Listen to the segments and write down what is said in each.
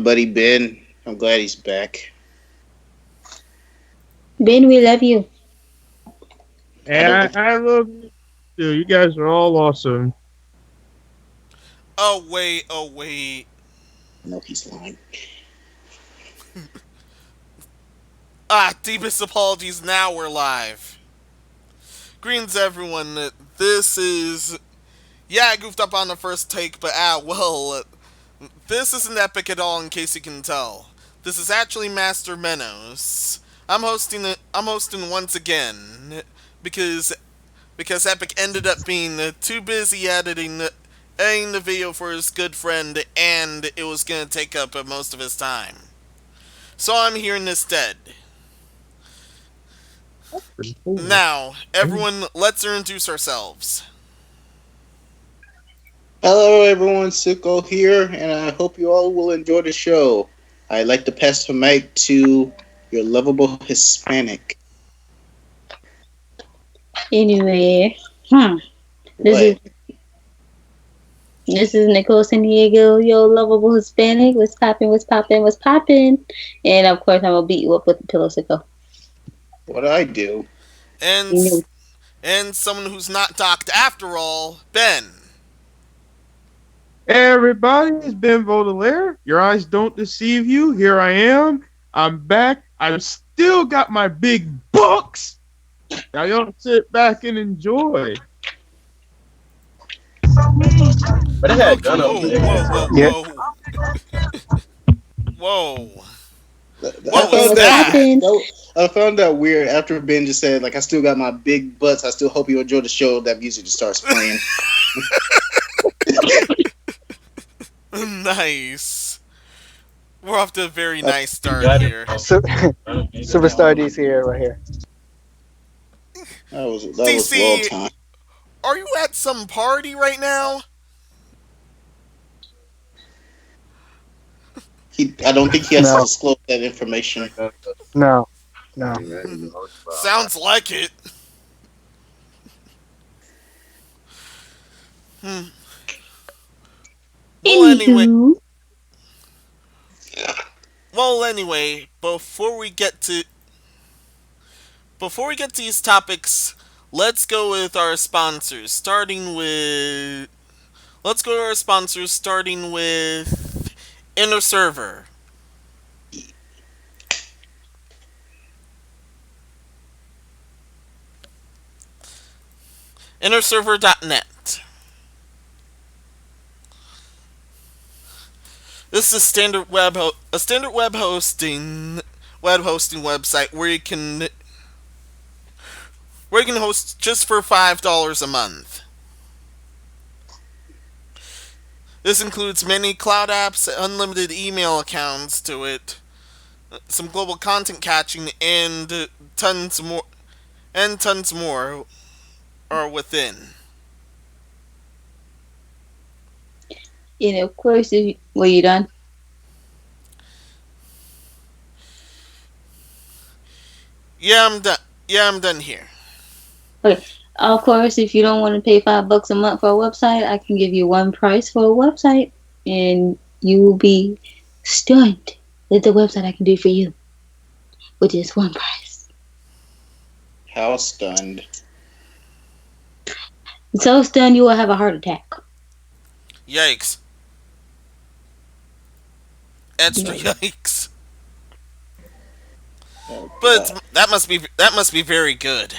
buddy Ben. I'm glad he's back. Ben, we love you. I And don't. I love you too. You guys are all awesome. Oh wait, oh wait. No, he's lying. Deepest apologies. Now we're live. Greens, everyone. This is. Yeah, I goofed up on the first take, but well, this isn't epic at all. In case you can tell, this is actually Master Menos. I'm hosting once again because Epic ended up being too busy editing the video for his good friend, and it was gonna take up most of his time. So I'm here instead. Pretty cool. Now, everyone, let's introduce ourselves. Hello, everyone. Sicko here, and I hope you all will enjoy the show. I'd like to pass the mic to your lovable Hispanic. Anyway, this is What? this is Nicole San Diego, yo lovable Hispanic. What's poppin'? What's poppin'? What's poppin'? And of course, I'm gonna beat you up with the pillow sickle. What I do? And You know, and someone who's not docked after all, Ben. Hey everybody, it's Ben Baudelaire. Your eyes don't deceive you. Here I am. I'm back. I've still got my big books. Now y'all sit back and enjoy. But I had a Okay, gun over whoa, there. whoa, whoa, Yeah. whoa. Whoa. I What poppin'? was found What's that. that? poppin'? I found that weird after Ben just said, like, I still got my big butts. I still hope you enjoy the show. That music just starts playing. Nice. We're off to a very nice start Got it. here. So, Superstar DC here, right here. That was well DC, timed. are you at some party right now? I don't think he has to No, disclose that information. no, no. Sounds like it. Hmm. Well, anyway, Anywho, before we get to these topics, let's go with our sponsors. Let's go to our sponsors, starting with Inner Server. InnerServer.net. This is a standard web hosting website where you can host just for $5 a month. This includes many cloud apps, unlimited email accounts to it, some global content catching, and tons more are within. of course, if were you done? Yeah, I'm done. Yeah, I'm done here. Okay. Of course, if you don't want to pay $5 a month for a website, I can give you one price for a website, and you will be stunned at the website I can do for you with just one price. How stunned. So stunned you will have a heart attack. Yikes! Extra Yeah. yikes! Oh, But God. that must be very good.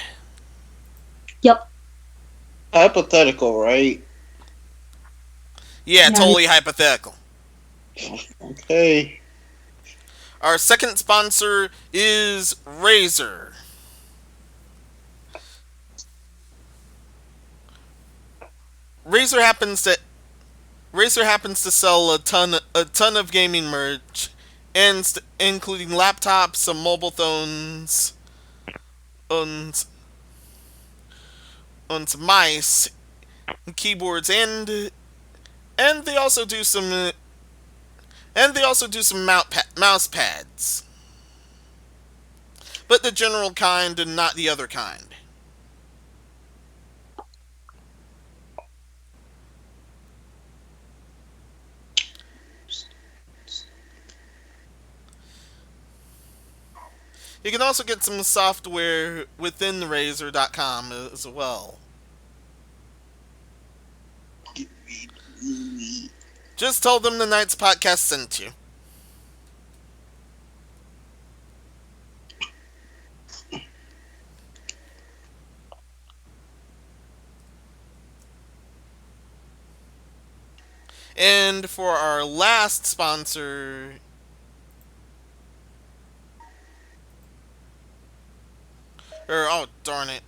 Yep. Hypothetical, right? Yeah, Yeah. totally hypothetical. Okay. Our second sponsor is Razer. Razer happens to sell a ton of gaming merch, including laptops, some mobile phones, and, and some mice, keyboards, and they also do some mouse pads, but the general kind and not the other kind. You can also get some software within Razer.com as well. Just tell them the Knights podcast sent you. And for our last sponsor, oh darn it.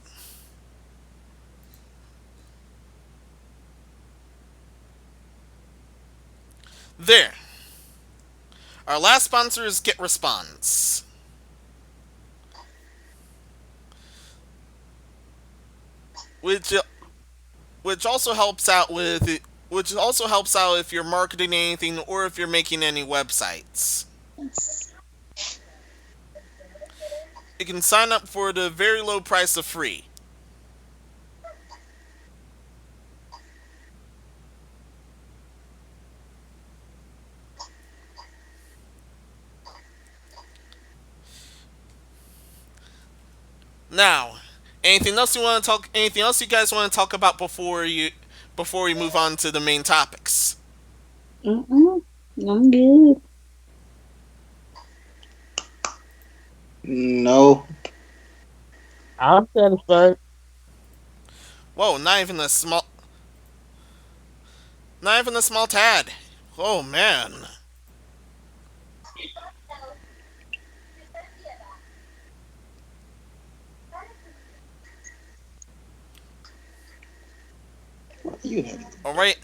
There. Our last sponsor is Getresponse, which which also helps out with which also helps out if you're marketing anything or if you're making any websites. You can sign up for the very low price of free. Now, anything else you want to talk? Anything else you guys want to talk about before we move on to the main topics? Mm-mm. I'm good. No. I'm satisfied. Whoa, not even a small tad. Oh man. You had it. All right.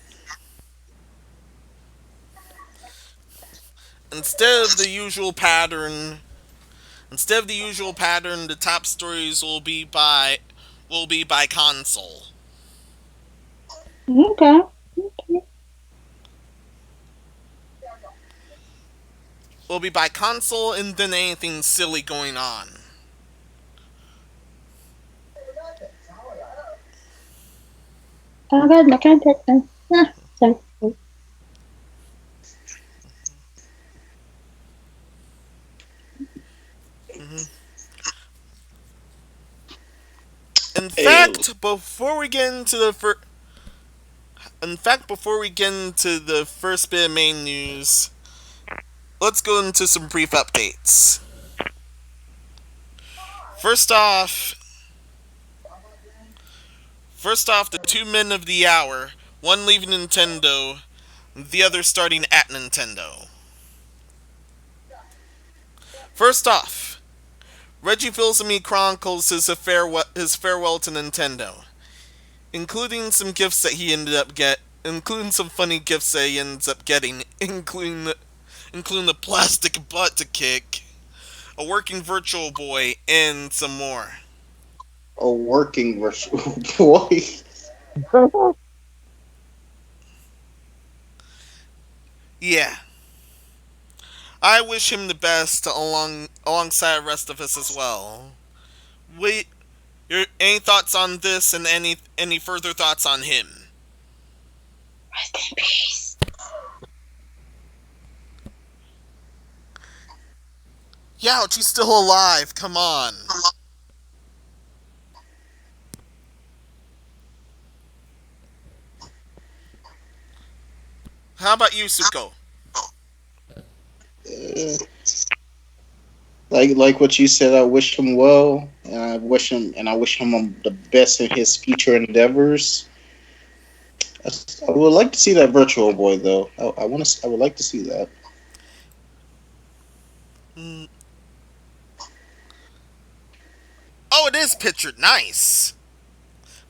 Instead of the usual pattern, the top stories will be by console. Okay. Will be by console and then anything silly going on. I got my contact then. Ah, sorry. hmm In Ew. fact, before we get into the first bit of main news, let's go into some brief updates. First off, the two men of the hour, one leaving Nintendo, the other starting at Nintendo. First off, Reggie Fils-Aimé chronicles his farewell to Nintendo, including some gifts that he ended up including some funny gifts that he ends up getting, including the plastic butt to kick, a working Virtual Boy, and some more. A working virtual boy. Yeah, I wish him the best alongside the rest of us as well. Wait, any thoughts on this and any further thoughts on him? Rest in peace. Youch, he's still alive. Come on. How about you, Suko? Uh, like what you said, I wish him well, and I wish him the best in his future endeavors. I would like to see that Virtual Boy though. I would like to see that. Mm. Oh, it is pictured. Nice.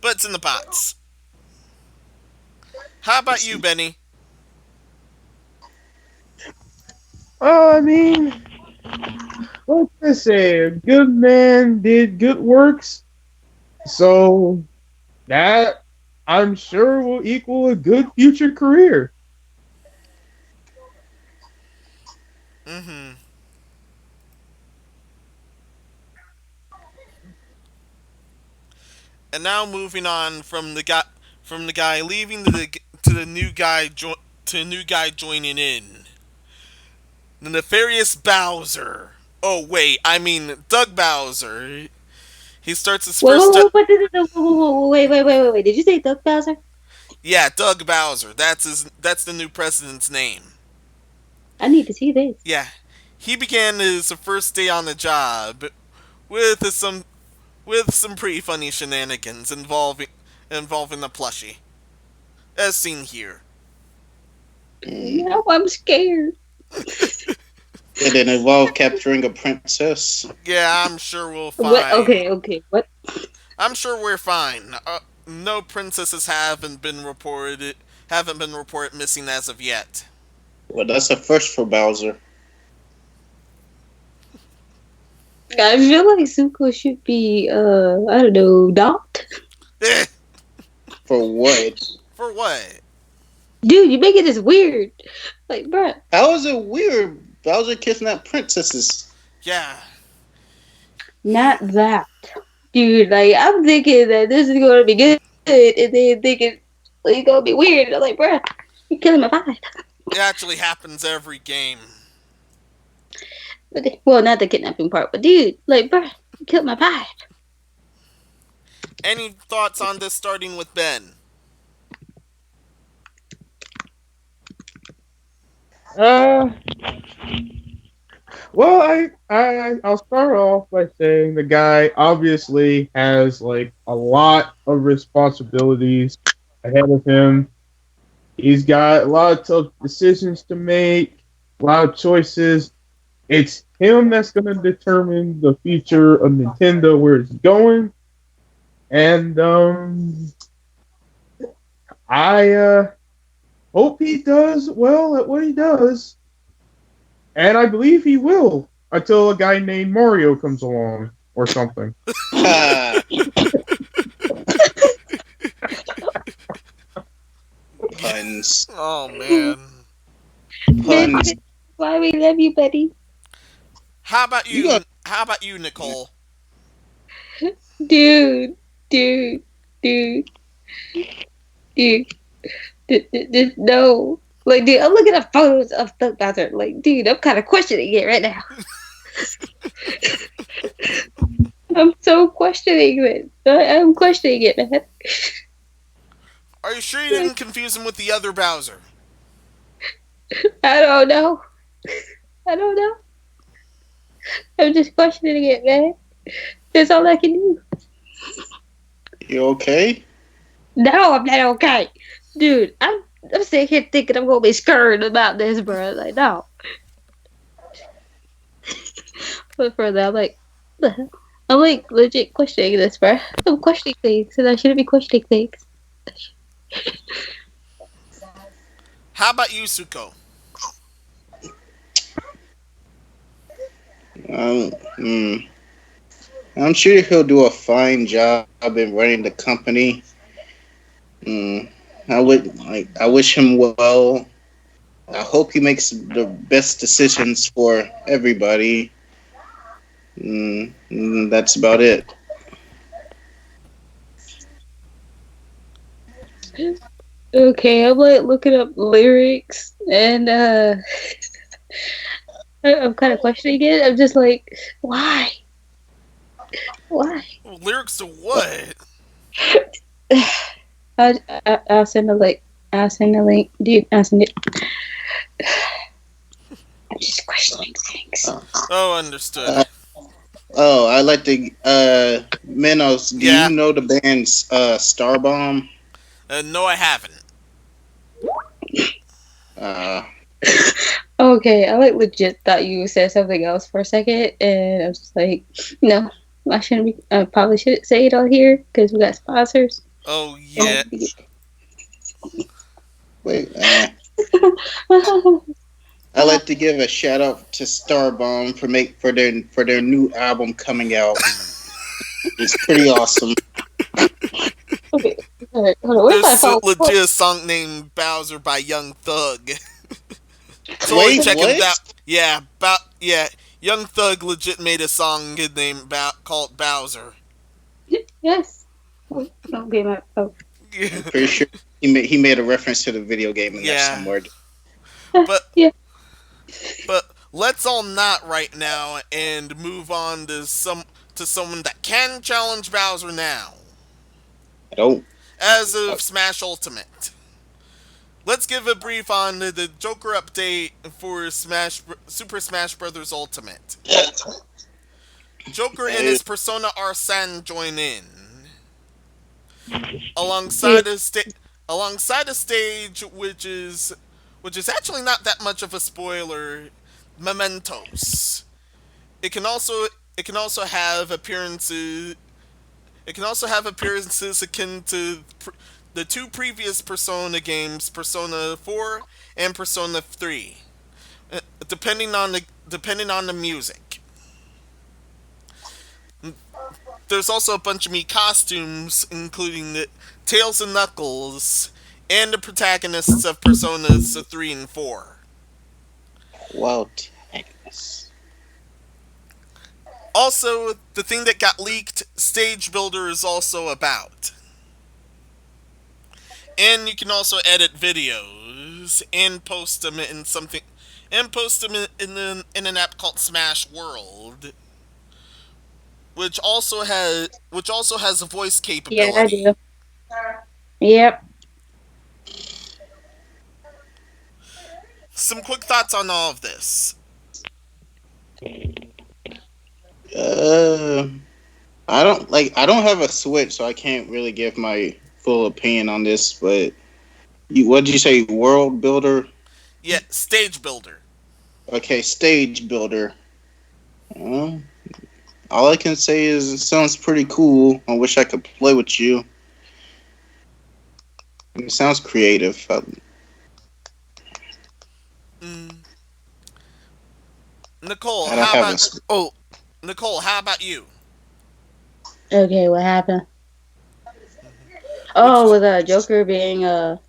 But it's in the box. How about you, Benny? I mean, what's I say? A good man did good works, so that I'm sure will equal a good future career. Mm-hmm. And now moving on from the guy leaving to the new guy to the new guy joining in. The nefarious Bowser. Oh wait, I mean Doug Bowser. He starts his Wait, first. wait. Did you say Doug Bowser? Yeah, Doug Bowser. That's the new president's name. I need to see this. Yeah, he began his first day on the job with some pretty funny shenanigans involving the plushie, as seen here. Now I'm scared. Did it involve capturing a princess? Yeah, I'm sure we'll What? find. Okay. What? I'm sure we're fine. No princesses haven't been reported missing as of yet. Well, that's a first for Bowser. I feel like Zuko should be, I don't know, docked. For what? For what? Dude, you making this weird. Like, bruh. How is it weird? Bowser kidnapped princesses. Yeah. Not that. Dude, like, I'm thinking that this is going to be good, and then thinking well, it's going to be weird. I'm like, bruh, you're killing my vibe. It actually happens every game. Well, not the kidnapping part, but dude, like, bruh, you killed my vibe. Any thoughts on this starting with Ben? Uh, well, I'll start off by saying the guy obviously has like a lot of responsibilities ahead of him. He's got a lot of tough decisions to make, a lot of choices. It's him that's going to determine the future of Nintendo, where it's going. And I hope he does well at what he does. And I believe he will until a guy named Mario comes along or something. Puns. Oh man. Puns. Why we love you, buddy. How about you? You got- How about you, Nicole? Dude. No. Like, dude, I'm looking at photos of Thug Bowser. Like, dude, I'm kind of questioning it right now. I'm so questioning it. I'm questioning it, man. Are you sure you didn't confuse him with the other Bowser? I don't know. I don't know. I'm just questioning it, man. That's all I can do. You okay? No, I'm not okay. Dude, I'm sitting here thinking I'm gonna be scared about this, bro. Like, no. But further, I'm like, what the hell? I'm like legit questioning this, bro. I'm questioning things, and I shouldn't be questioning things. How about you, Suko? Um, hmm. I'm sure he'll do a fine job in running the company. I wish him well. I hope he makes the best decisions for everybody. That's about it. Okay, I'm like looking up lyrics, and I'm kind of questioning it. I'm just like, why? Why? Lyrics to what? I'll send a link. I'll send a link. Dude, I'll send it. I'm just questioning things. Oh, understood. I like to. Minos, do Yeah. you know the band's Starbomb? No, I haven't. Okay, I like legit thought you said something else for a second, and I was just like, no, I shouldn't be. I probably shouldn't say it on here because we got sponsors. Oh yeah. Wait. I like to give a shout out to Starbomb for their new album coming out. It's pretty awesome. Okay, hold on. Where's my There's phone? legit a song named Bowser by Young Thug. Wait, check what? it out. Yeah, Young Thug legit made a song called Bowser. Yes. Okay, my phone. I'm pretty sure he made a reference to the video game in there Yeah. somewhere. But Yeah. but let's all not right now and move on to someone that can challenge Bowser now. I don't. As of Smash Ultimate. Let's give a brief on the Joker update for Super Smash Bros. Ultimate. Joker and his persona Arsene join in. Yeah. Alongside alongside a stage which is actually not that much of a spoiler, Mementos. It can also it can also have appearances it can also have appearances akin to the two previous Persona games, Persona 4 and Persona 3, depending on the music. There's also a bunch of me costumes, including the Tails and Knuckles, and the protagonists of Personas 3 and 4. Wow, Agnes. Also, the thing that got leaked, Stage Builder is also about. And you can also edit videos and post them in something and post them in an app called Smash World, which also has a voice Yeah, I capability. do. Yep. Some quick thoughts on all of this. Uh, I don't like. I don't have a Switch, so I can't really give my full opinion on this. But what did you say? World builder? Yeah, Stage Builder. Okay, stage builder. Uh, all I can say is it sounds pretty cool. I wish I could play with you. It sounds creative. Mm. Nicole, I don't how have about a. oh, Nicole, how about you? Okay, what happened? Which Oh, with Joker being a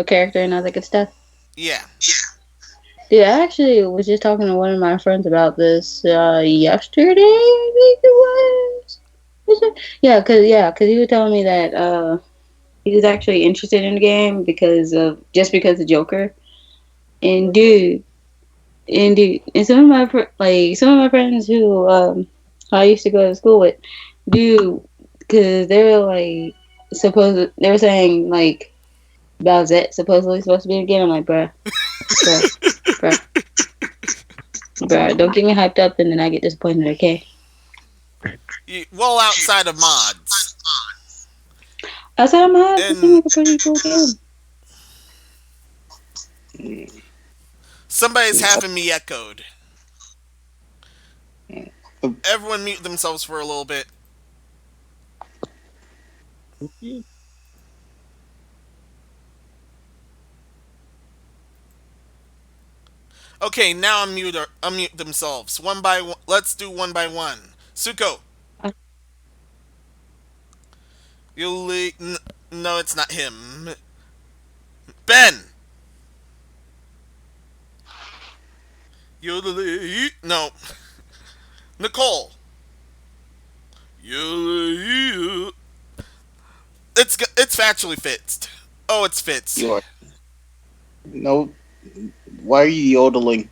character and all that good stuff. yeah. Dude, I actually was just talking to one of my friends about this yesterday. I think it was. Was it? Yeah, cause he was telling me that he was actually interested in the game because of Joker. And and some of my some of my friends who I used to go to school with, dude, because they were like they were saying like Bowsette supposedly supposed to be in the game. I'm like, bruh, bruh, bruh, don't get me hyped up and then I get disappointed. Okay. Well, outside of mods. Outside of my house, it seemed And like a pretty cool game. somebody's having me echoed. Everyone mute themselves for a little bit. Okay, now unmute themselves. One by one. Let's do one by one. Suko. Yuli. No, it's not him. Ben. Yuli. No. Nicole. Yuli. It's factually fixed. Oh, it's fixed. You are no. Why are you yodeling?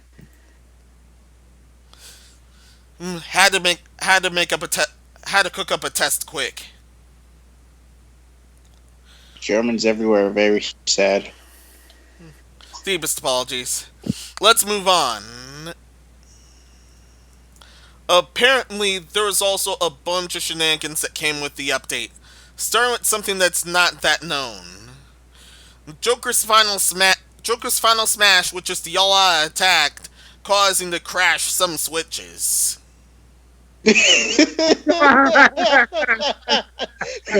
Had to cook up a test quick. Germans everywhere are very sad. Deepest apologies. Let's move on. Apparently, there was also a bunch of shenanigans that came with the update. Starting with something that's not that known. Joker's final smash, which is the all-out attack, causing to crash some switches. They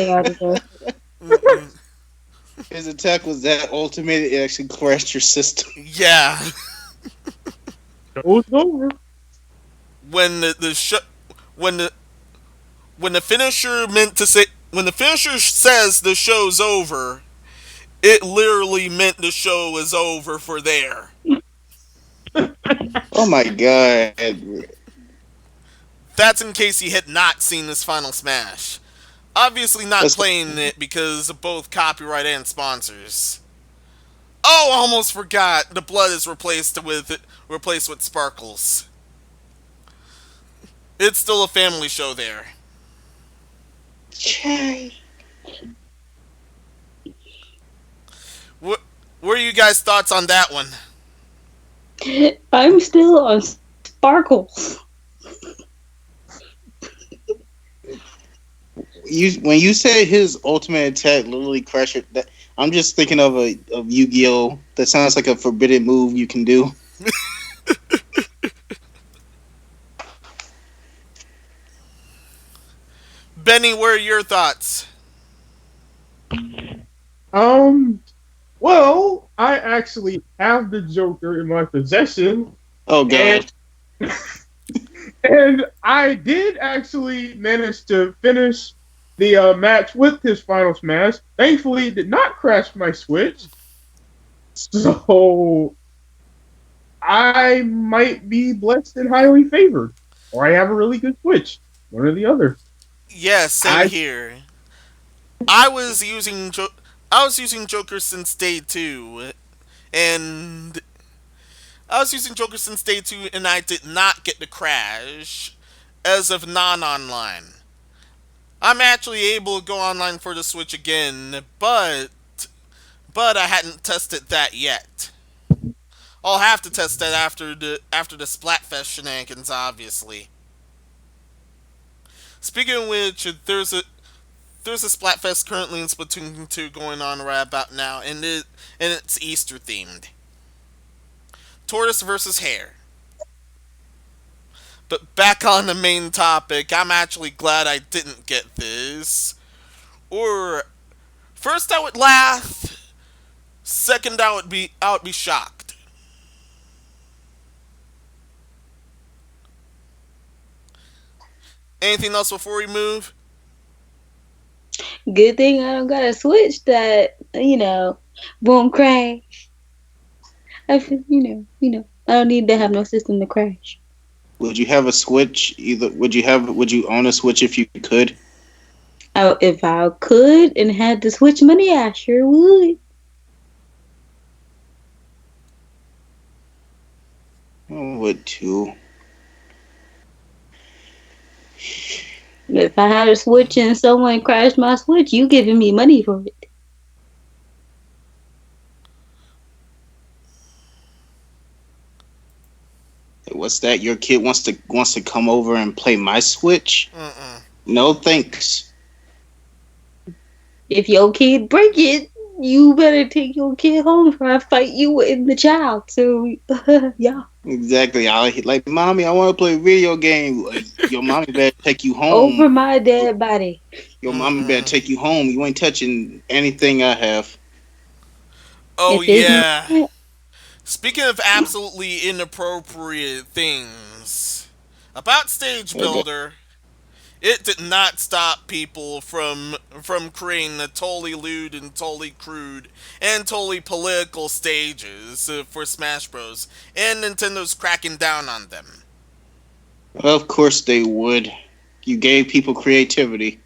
are the His attack was that ultimate; it actually crashed your system. Yeah. Show's over. when the sh- when the when the finisher meant to say when the finisher says the show's over, it literally meant the show is over for there. Oh my god! That's in case you had not seen this final smash. Obviously not Let's- playing it because of both copyright and sponsors. Oh, I almost forgot. The blood is replaced with sparkles. It's still a family show there. Chai. What are you guys' thoughts on that one? I'm still on Sparkles. When you say his ultimate attack literally crushed that, I'm just thinking of Yu-Gi-Oh. That sounds like a forbidden move you can do. Benny, what are your thoughts? Um, well, I actually have the Joker in my possession, Oh and god. and I did actually manage to finish the match with his final smash. Thankfully, it did not crash my Switch, so I might be blessed and highly favored, or I have a really good Switch, one or the other. Yeah, same I here. I was using I was using Joker since day two, and I was using Joker since day two, and I did not get the crash as of non-online. I'm actually able to go online for the Switch again, but I hadn't tested that yet. I'll have to test that after the Splatfest shenanigans, obviously. Speaking of which, there's a Splatfest currently in Splatoon 2 going on right about now, and it's Easter themed. Tortoise versus hare. But back on the main topic, I'm actually glad I didn't get this. Or first I would laugh, second I would be shocked. Anything else before we move? Good thing I don't got a Switch that won't crash. I don't need to have no system to crash. Would you have a Switch? Would you own a Switch if you could? If I could and had the Switch money, I sure would. I would too. If I had a Switch and someone crashed my Switch, you giving me money for it. What's that? Your kid wants to come over and play my Switch? Mm-mm. No thanks. If your kid break it, you better take your kid home before I fight you and the child. So, yeah. Exactly. I like, mommy, I want to play a video game. Like, your mommy better take you Over home. my dead body. Your mommy better take you home. You ain't touching anything I have. Oh If it's yeah. not, Speaking of absolutely inappropriate things, about Stage Okay. Builder, it did not stop people from creating the totally lewd and totally crude and totally political stages for Smash Bros. And Nintendo's cracking down on them. Well, of course they would. You gave people creativity.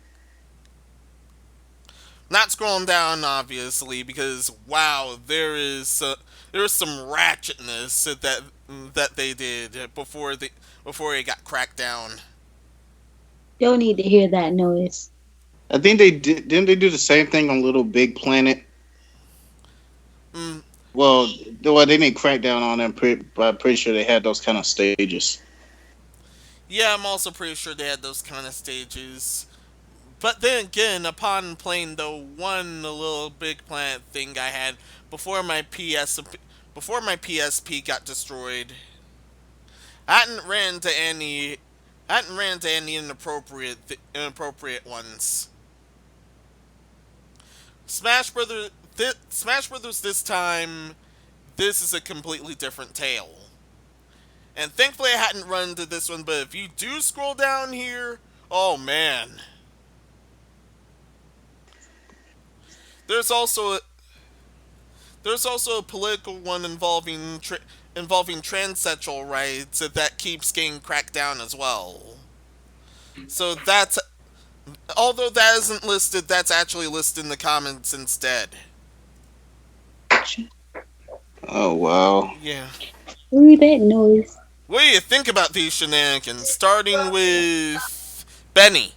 Not scrolling down, obviously, because wow, there is some ratchetness that they did before it got cracked down. don't need to hear that noise. I think they did. Didn't they do the same thing on Little Big Planet? Mm, Well, they didn't crack down on them, but I'm pretty sure they had those kind of stages. yeah, I'm also pretty sure they had those kind of stages. But then again, upon playing the one little big planet thing I had before my PS before my PSP got destroyed, I hadn't ran into any inappropriate ones. Smash Brothers this time, this is a completely different tale. And thankfully I hadn't run into this one, but if you do scroll down here, oh man. There's also There's also a political one involving transsexual rights that keeps getting cracked down as well. So that's although that isn't listed, that's actually listed in the comments instead. Oh wow. Yeah. Ooh, that noise. What do you think about these shenanigans? Starting with Benny.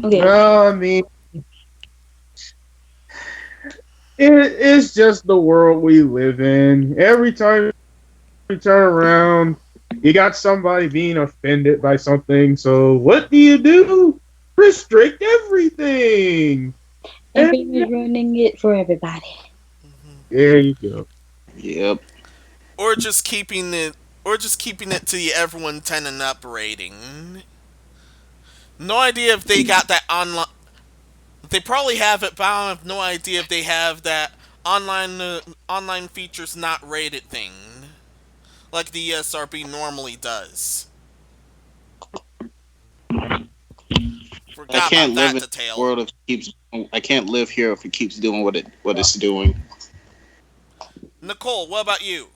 Okay. I mean, it's just the world we live in. Every time you turn around, you got somebody being offended by something. So what do? Restrict everything. And Everyone's ruining it for everybody. there you go. Yep. Or just keeping it to the everyone 10 and up rating. No idea if they got that online. They probably have it, but I have no idea if they have that online features not rated thing like the ESRB normally does. I Forgot about can't live that in the detail. world if it keeps. I can't live here if it keeps doing what it's doing. Nicole, what about you?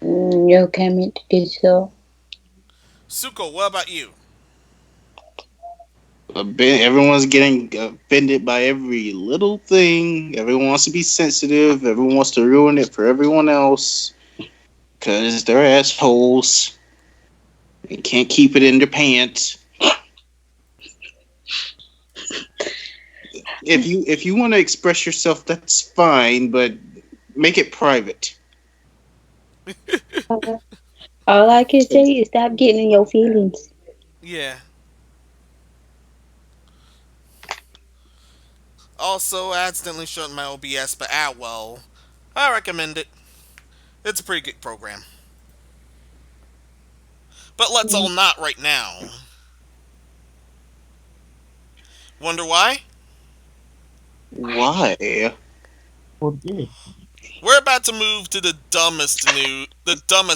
No comment. Digital. Suko, what about you? Everyone's getting offended by every little thing. Everyone wants to be sensitive. Everyone wants to ruin it for everyone else because they're assholes. They can't keep it in their pants. If you want to express yourself, that's fine, but make it private. All I can say is stop getting in your feelings. Yeah. Also, I accidentally shut my OBS, but well, I recommend it. It's a pretty good program. But let's all not right now. Wonder why? Why? Okay. We're about to move to the dumbest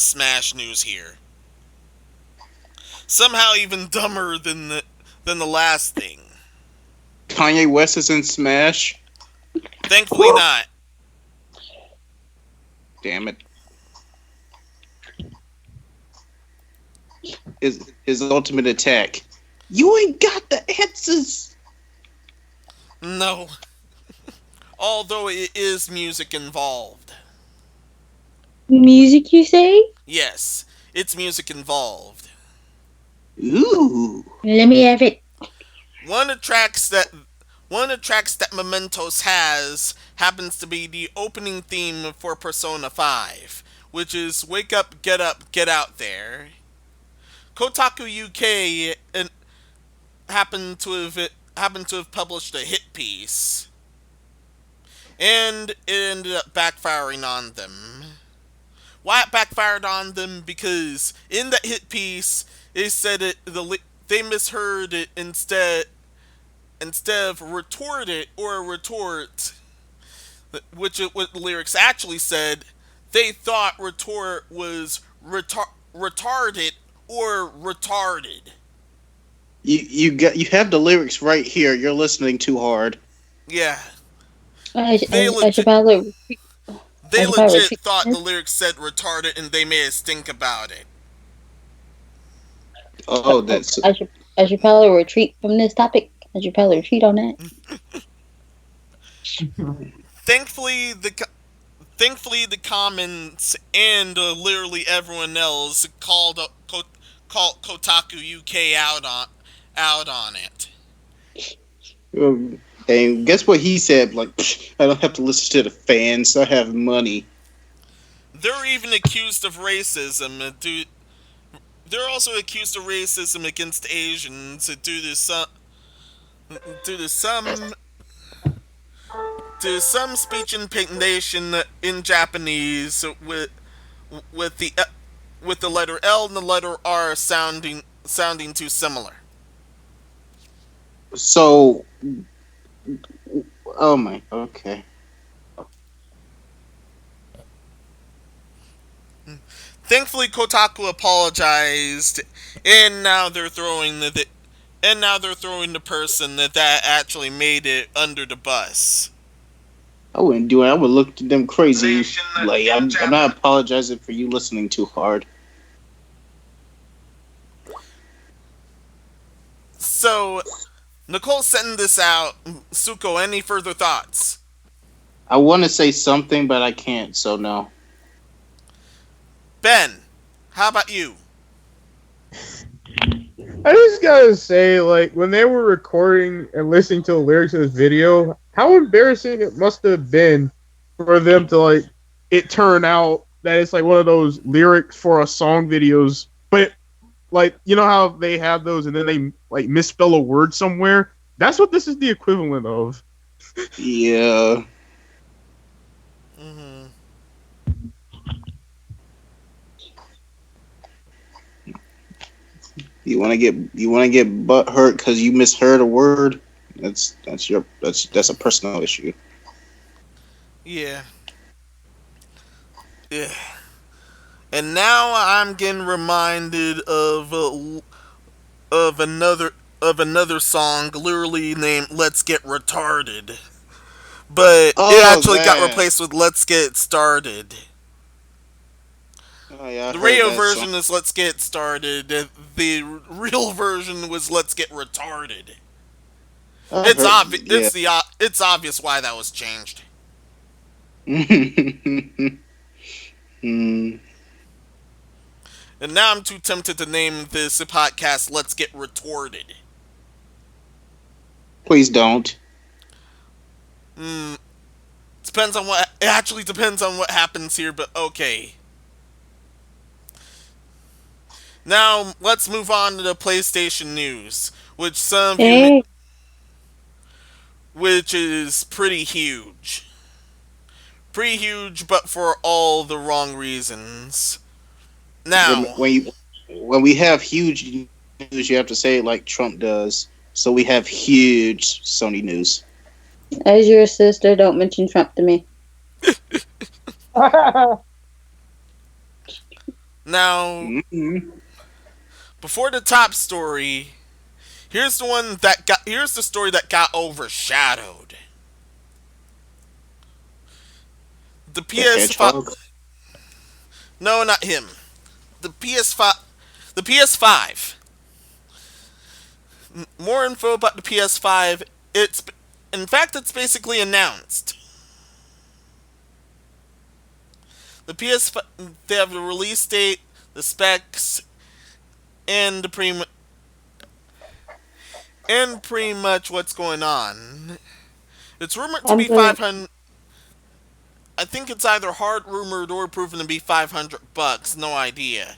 Smash news here. Somehow even dumber than the last thing. Kanye West is in Smash. Thankfully not. Damn it. His ultimate attack. You ain't got the answers. No. Although it is music involved. Music, you say? Yes, it's music involved. Ooh. Let me have it. One of the tracks that Mementos has happens to be the opening theme for Persona 5, which is Wake Up, Get Out There. Kotaku UK happened to have published a hit piece, and it ended up backfiring on them. Why it backfired on them? Because in that hit piece, they said they misheard it instead of retorted or retort, what the lyrics actually said. They thought retort was retarded or retarded. You have the lyrics right here. You're listening too hard. Yeah, I, they I, I should legit probably I they should probably legit retreat. thought the lyrics said retarded and they made us think about it. Oh, that's I should probably retreat from this topic. I should probably retreat on that. Thankfully, the comments and literally everyone else called Kotaku UK out on it. and guess what he said? Like, I don't have to listen to the fans. I have money. They're even accused of racism. They're also accused of racism against Asians due to some speech impedation in Japanese with the with the letter L and the letter R sounding too similar. So, oh my, okay. Thankfully, Kotaku apologized, and now they're throwing the person that actually made it under the bus. I wouldn't do it. I would look at them crazy. Like, I'm not apologizing for you listening too hard. So, Nicole sending this out. Suko, any further thoughts? I want to say something, but I can't. So no. Ben, how about you? I just gotta say, like, when they were recording and listening to the lyrics of this video, how embarrassing it must have been for them to, like, it turn out that it's, like, one of those lyrics for a song videos, but, like, you know how they have those and then they, like, misspell a word somewhere? That's what this is the equivalent of. Yeah. Mm-hmm. You want to get butt hurt because you misheard a word. That's a personal issue. Yeah. Yeah. And now I'm getting reminded of another song, literally named "Let's Get Retarded," but it Oh actually got man. replaced with "Let's Get Started." Oh yeah, I The heard radio that song. version is "Let's Get Started." The real version was "Let's Get Retarded." I It's heard. obvious. Yeah. It's obvious why that was changed. Hmm. And now I'm too tempted to name this podcast "Let's Get Retorted." Please don't. Hmm. Depends on what. It actually depends on what happens here, but okay. Now let's move on to the PlayStation news, which some of you, Hey, which is pretty huge, but for all the wrong reasons. Now, When you when we have huge news, you have to say it like Trump does. So we have huge Sony news. as your sister, don't mention Trump to me. now, Mm-hmm. before the top story, here's the story that got overshadowed. The The PS5, hedgehog. no, not him. The PS5, the PS5. More info about the PS5. It's in fact it's basically announced. The PS5, they have the release date, the specs, and pretty much what's going on. It's rumored to I'm be gonna 500. I think it's either hard rumored or proven to be $500. No idea.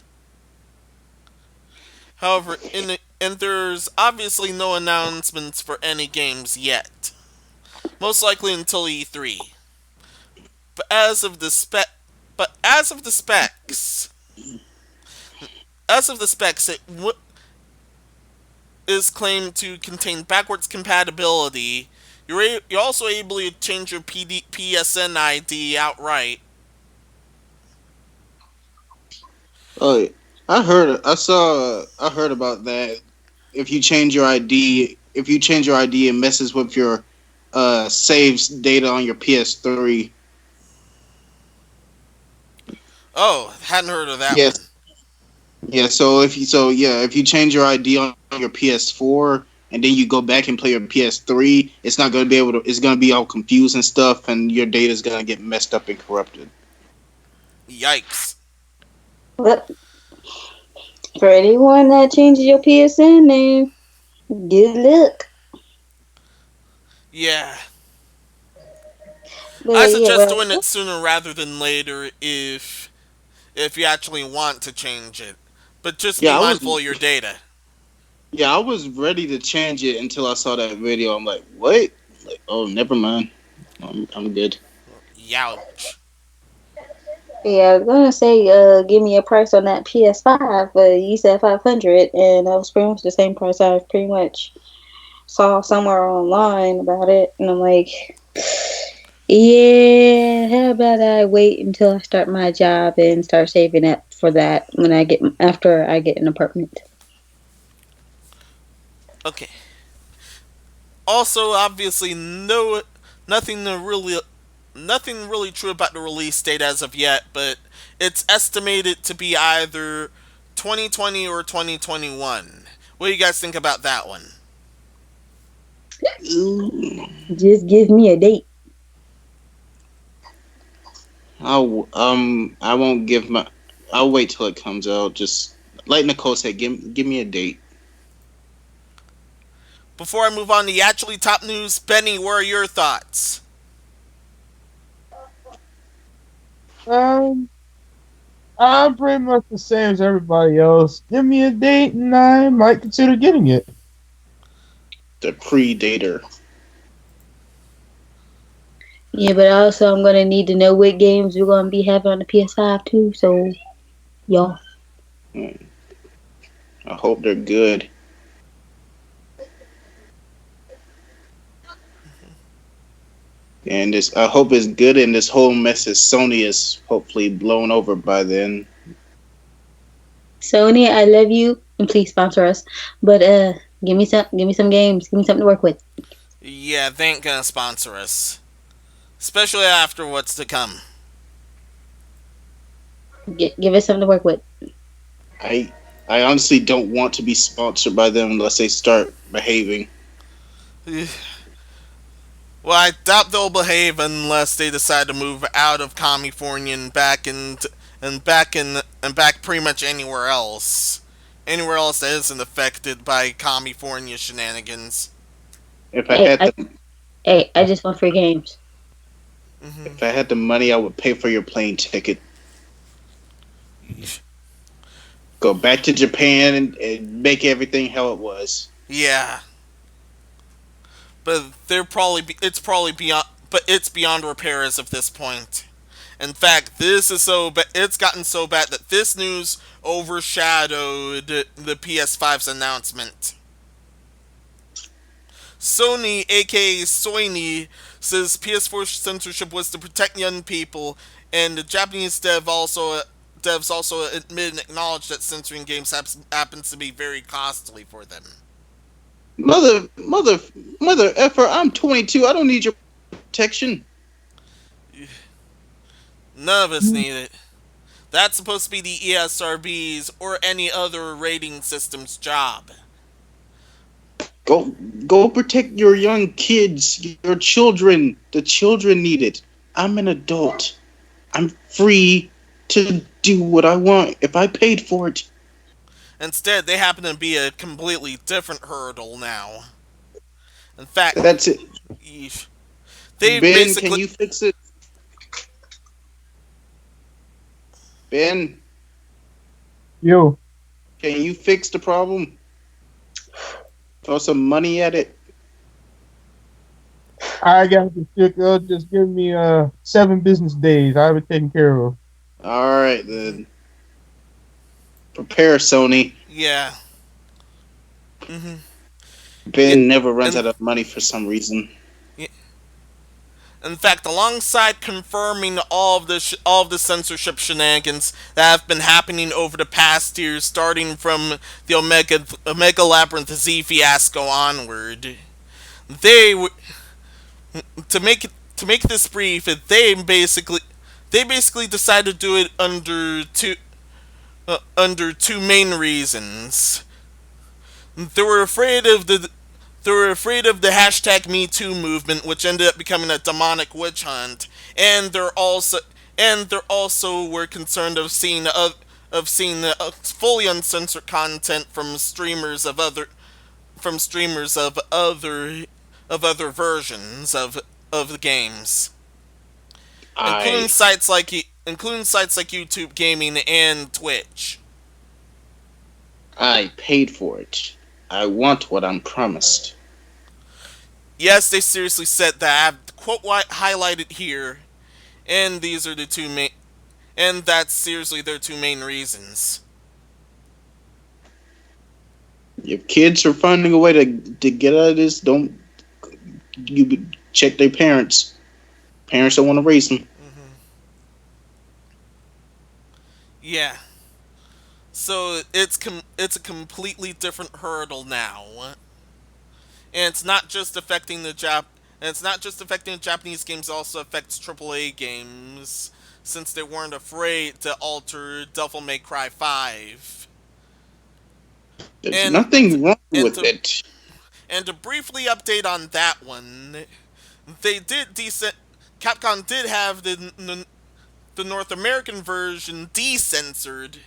However, and there's obviously no announcements for any games yet. Most likely until E3. But as of the spec, but as of the specs, is claimed to contain backwards compatibility. You're also able to change your PSN ID outright. Oh, I heard about that. If you change your ID, it messes with your saves data on your PS3. Oh, hadn't heard of that Yes. one. Yeah. If you change your ID on your PS4 and then you go back and play your PS3, it's not going to be able to. It's going to be all confused and stuff, and your data is going to get messed up and corrupted. Yikes. look for anyone that changes your PSN name. Good luck. Yeah. I But yeah, suggest doing but it sooner rather than later if you actually want to change it. But just be Yeah, I was. mindful of your data. Yeah, I was ready to change it until I saw that video. I'm like, what? Like, oh, never mind. I'm good. Youch. yeah, I was gonna say, give me a price on that PS5, but you said 500, and that was pretty much the same price I pretty much saw somewhere online about it, and I'm like, yeah, how about I wait until I start my job and start saving up for that when I get after I get an apartment. Okay. Also, obviously, nothing to really, nothing really true about the release date as of yet, but it's estimated to be either 2020 or 2021. What do you guys think about that one? Ooh. Just give me a date. I won't give my. I'll wait till it comes out. Just like Nicole said, give me a date. Before I move on to the actually top news, Benny, what are your thoughts? Um, I'm pretty much the same as everybody else. Give me a date, and I might consider getting it. The Predator. Yeah, but also I'm gonna need to know what games we're gonna be having on the PS5 too. So y'all, Hmm, I hope they're good. And this, I hope it's good. And this whole mess is Sony is hopefully blown over by then. Sony, I love you, and please sponsor us. But give me some games, give me something to work with. Yeah, they ain't gonna sponsor us. Especially after what's to come. Give us something to work with. I I honestly don't want to be sponsored by them unless they start behaving. Well, I doubt they'll behave unless they decide to move out of California and back pretty much anywhere else. Anywhere else that isn't affected by California shenanigans. If I Hey, had the I just want free games. Hmm. if I had the money, I would pay for your plane ticket. Go back to Japan and make everything how it was. Yeah, but it's probably beyond but it's beyond repair as of this point. In fact, it's gotten so bad that this news overshadowed the PS5's announcement. Sony, aka Sony, says PS4 censorship was to protect young people, and the Japanese devs also admit and acknowledge that censoring games happens to be very costly for them. Mother, mother, mother effer, I'm 22. I don't need your protection. None of us need it. That's supposed to be the ESRB's or any other rating system's job. Go, go protect your young kids, your children. The children need it. I'm an adult. I'm free to do what I want if I paid for it. Instead, they happen to be a completely different hurdle now. In fact, That's it. they Ben, can basically. you fix it? Ben, Yo, can you fix the problem? Throw some money at it. I got the shit. Just give me 7 business days. I have it taken care of. All right, then. Prepare, Sony. Yeah. Hmm. Yeah. Ben never runs In, out of money for some reason. in fact, alongside confirming all of the censorship shenanigans that have been happening over the past years, starting from the Omega Labyrinth Z fiasco onward, they to make this brief, they basically decided to do it under two main reasons. They were afraid of the hashtag Me Too movement, which ended up becoming a demonic witch hunt, and they're also were concerned of seeing fully uncensored content from streamers of other versions of the games, including I sites like YouTube Gaming and Twitch. I paid for it. I want what I'm promised. Yes, they seriously said that. I have the quote highlighted here, and these are the two main, and that's seriously their two main reasons. If kids are finding a way to get out of this, don't you check their parents. Parents don't want to raise them. Hmm. Yeah, so it's a completely different hurdle now, and it's not just affecting the Jap. And it's not just affecting the Japanese games; it also affects AAA games, since they weren't afraid to alter Devil May Cry 5. There's And nothing wrong and with to it. And to briefly update on that one, they did decent. Capcom did have the North American version decensored,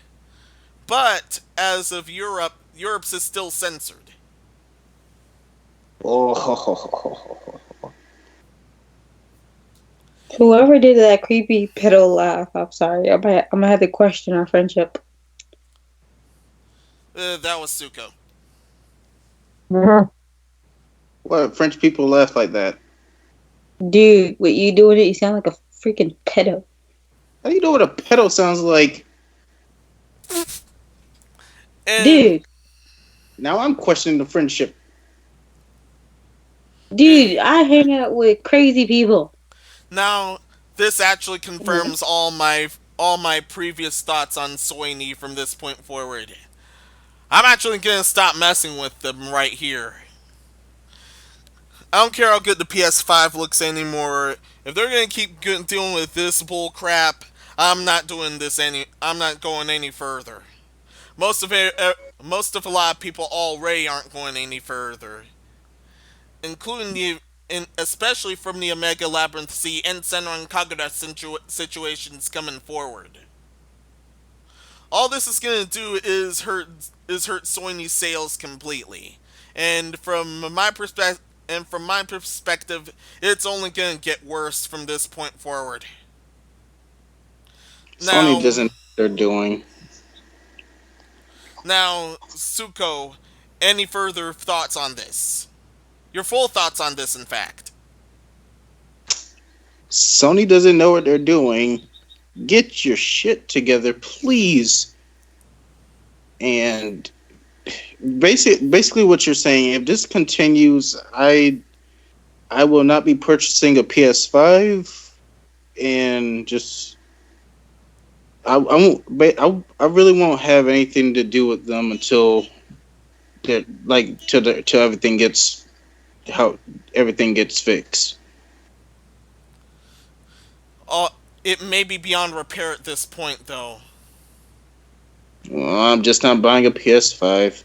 but as of Europe, Europe's is still censored. Oh, Whoever did that creepy pedal laugh, I'm sorry. I'm gonna have to question our friendship. That was Suko. what French people laugh like that? Dude, what you doing it, you sound like a freaking pedo. How do you know what a pedo sounds like? And Dude, Now I'm questioning the friendship. uh, I hang out with crazy people. now this actually Mhm. confirms all my previous thoughts on Soini from this point forward. I'm actually gonna stop messing with them right here. I don't care how good the PS5 looks anymore. If they're gonna keep dealing with this bull crap, I'm not doing this any. I'm not going any further. Most of a lot of people already aren't going any further, including especially from the Omega Labyrinth C and Senran Kagura situations coming forward. All this is gonna do is hurt Sony's sales completely, and from my perspective, it's only gonna get worse from this point forward. Sony Now, doesn't know what they're doing. Suko, any further thoughts on this? Your full thoughts on this, in fact. Sony doesn't know what they're doing. Get your shit together, please. And basically what you're saying, if this continues, I will not be purchasing a PS5 and just I won't I really won't have anything to do with them until that like till everything gets how everything gets fixed. Uh, it may be beyond repair at this point, though. Well, I'm just not buying a PS5.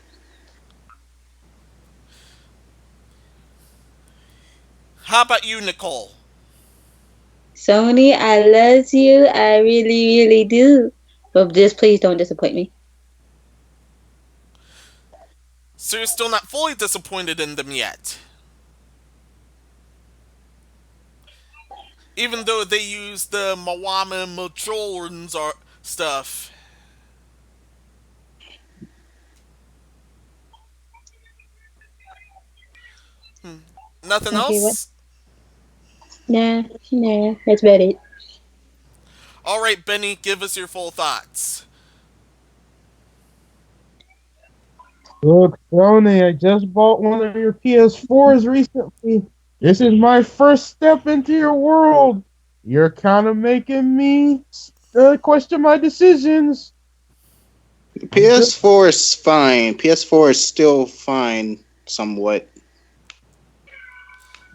How about you, Nicole? Sony, I love you. I really, really do. But just please don't disappoint me. So you're still not fully disappointed in them yet, even though they use the Mawama Matrolans or stuff. Nothing Okay, what? else? Nah, that's about it. Alright, Benny, give us your full thoughts. Look, Sony, I just bought one of your PS4s recently. This is my first step into your world. You're kind of making me question my decisions. I'm just PS4 is fine. PS4 is still fine somewhat.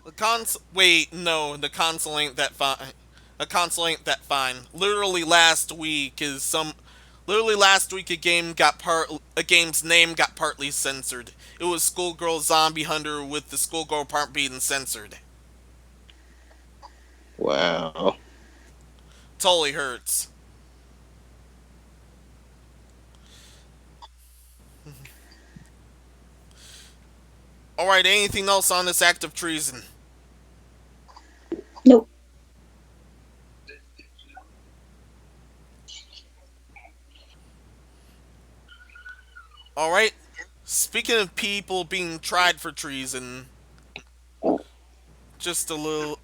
The console. Wait, no, the console ain't that fine. The console ain't that fine. Literally last week, a game's name got partly censored. It was Schoolgirl Zombie Hunter with the Schoolgirl part being censored. Wow. Totally hurts. All right, anything else on this act of treason? Nope. All right. Speaking of people being tried for treason, just a little,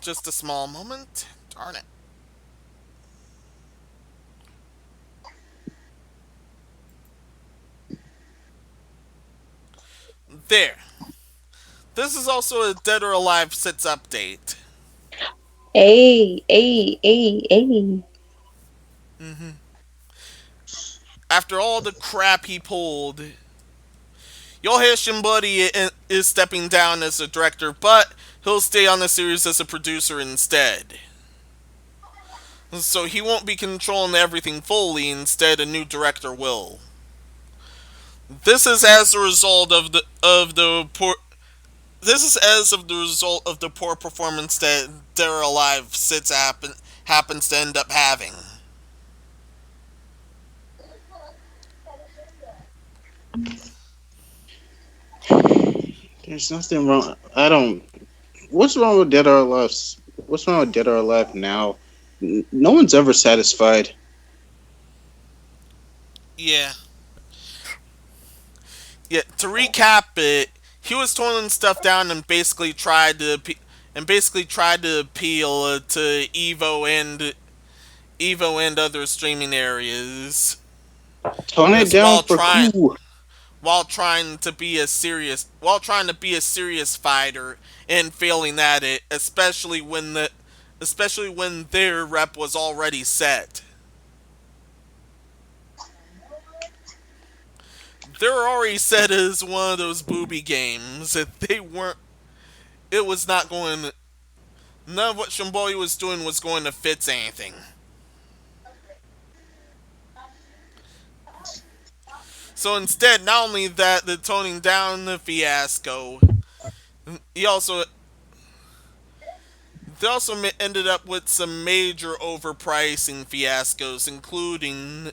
just a small moment. Darn it. There. This is also a Dead or Alive Sits update. Hey. hmm After all the crap he pulled, Yohei is stepping down as a director, but he'll stay on the series as a producer instead. So he won't be controlling everything fully, instead a new director will. This is as a result of the poor. This is as of the result of the poor performance that Dead or Alive sits happens to end up having. There's nothing wrong. I don't. What's wrong with Dead or Alive? What's wrong with Dead or Alive now? No one's ever satisfied. Yeah, yeah. To recap it, he was toning stuff down and basically tried to appeal to Evo and other streaming areas. Tone it This down for who? while trying to be a serious fighter and failing at it, especially when their rep was already set. They're already set as one of those booby games that they weren't. It was not going. None of what Shimboi was doing was going to fix anything. So instead, not only that, the toning down the fiasco, he also they also ended up with some major overpricing fiascos, including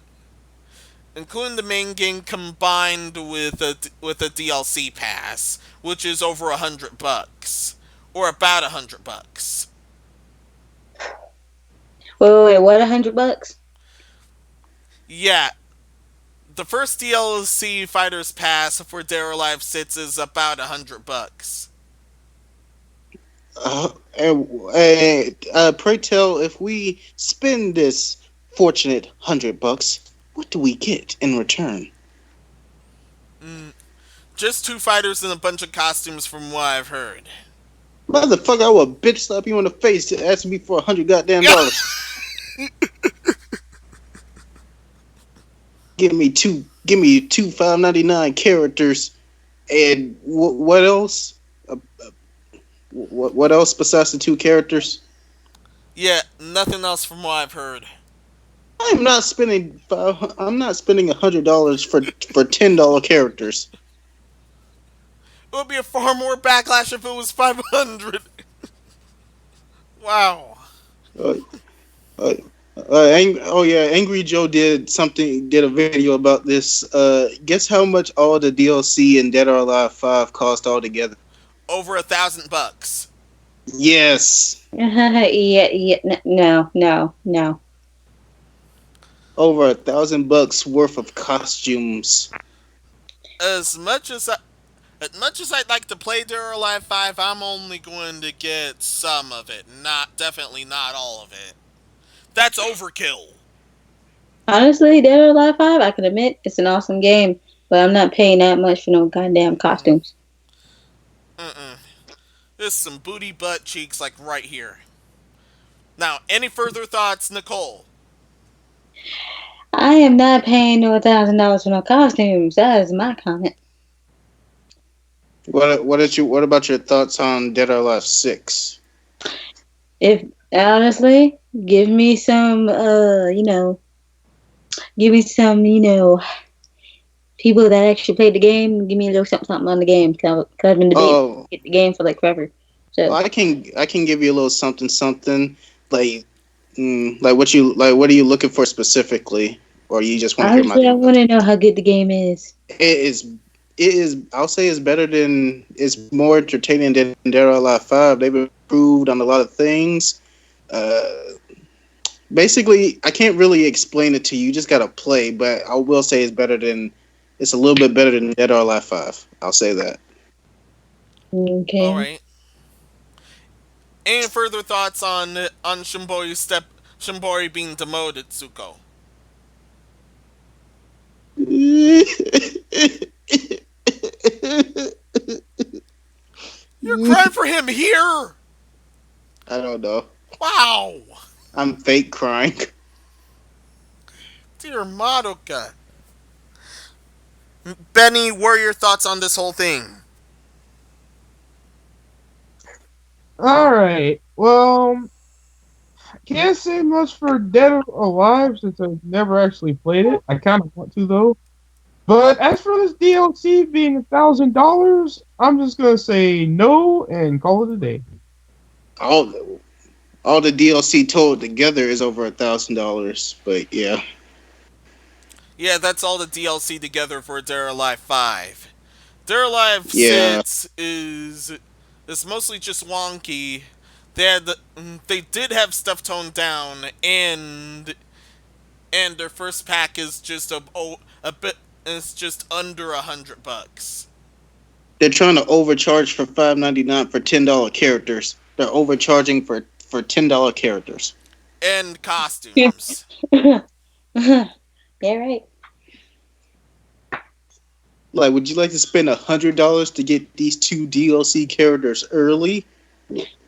the main game combined with a DLC pass, which is over $100, or about $100. Wait, what? $100? Yeah, the first DLC Fighters Pass for Dead or Alive sits is about $100. Pray tell, if we spend this fortunate $100, what do we get in return? Mm, just two fighters and a bunch of costumes, from what I've heard. Motherfucker, I will bitch slap you in the face to ask me for $100 goddamn dollars. Give me two $5.99 characters, and what else? What else besides the two characters? Yeah, nothing else from what I've heard. I'm not spending $100 for $10 characters. It would be a far more backlash if it was 500. Wow. Uh, uh, oh yeah, Angry Joe did a video about this. Guess how much all the DLC in Dead or Alive 5 cost altogether? Over $1,000. Yes, No, no, no. over $1,000 worth of costumes. As much as I'd like to play Dead or Alive 5, I'm only going to get some of it. Definitely not all of it. That's overkill. Honestly, Dead or Alive 5, I can admit it's an awesome game, but I'm not paying that much for no goddamn costumes. Mm-mm. There's some booty butt cheeks like right here. Now, any further thoughts, Nicole? I am not paying no $1,000 for no costumes. That is my comment. What about your thoughts on Dead or Alive 6? If honestly, give me some, give me some, people that actually played the game. Give me a little something on the game. Cause I've been debating Oh, get the game for like forever. So I can give you a little something like what are you looking for specifically, or you just want to hear my honestly, I want to know how good the game is. it is I'll say it's more entertaining than Dead or Alive 5. They've improved on a lot of things. Uh, Basically, I can't really explain it to you. You just gotta play, but I will say it's a little bit better than Dead or Alive 5. I'll say that. All Okay. right. Any further thoughts on Shimbori being demoted, Tsuko? You're crying for him here. I don't know. Wow. I'm fake crying. Dear Madoka. Benny, what are your thoughts on this whole thing? All right. Well, I can't say much for Dead or Alive since I've never actually played it. I kind of want to though. But as for this DLC being $1,000, I'm just gonna say no and call it a day. All all the DLC told together is over $1,000. But yeah, Yeah, that's all the DLC together for Dead or Alive 5. Dead or Alive yeah, 6 is mostly just wonky. They did have stuff toned down, and their first pack is just a bit is just under $100. they're trying to overcharge for $5.99 for $10 characters. They're overcharging for $10 characters. And costumes. Yeah, right. Like, would you like to spend $100 to get these two DLC characters early?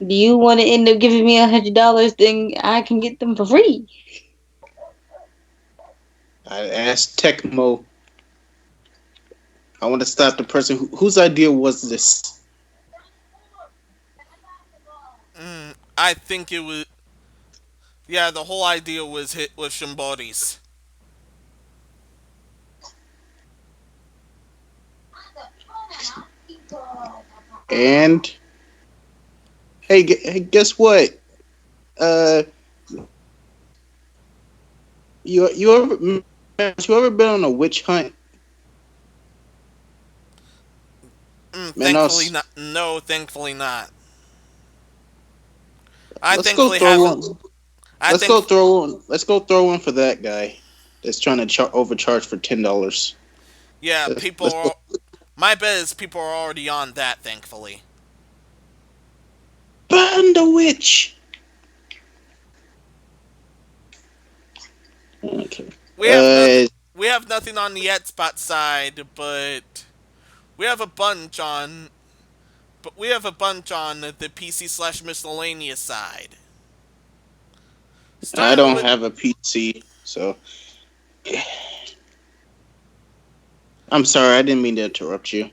Do you want to end up giving me $100? Then I can get them for free. I asked Tecmo. I want to stop the person whose idea was this. I think it was. Yeah, the whole idea was hit with Shimbori's. And hey, guess what? Uh, you ever been on a witch hunt? Man, Thankfully not. No, thankfully not. I let's go thankfully throw haven't. one. I think. Let's go throw one for that guy that's trying to overcharge for $10. Yeah, Let's go. My bet is people are already on that. Thankfully, Burn the witch. Okay. we have nothing. We have nothing on the Xbox side, but we have a bunch on. But we have a bunch on the PC/miscellaneous side. I Starting don't with have a PC, so I'm sorry. I didn't mean to interrupt you.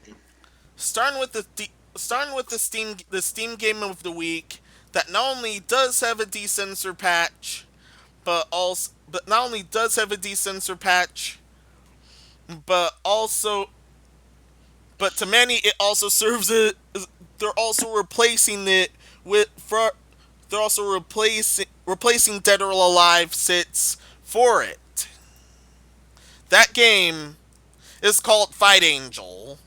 starting with the Steam Game of the Week that not only does have a decensor patch, but not only does have a decensor patch, but also but to many it also serves it. They're also replacing it with for they're also replacing Dead or Alive sits for it. That game is called Fight Angel.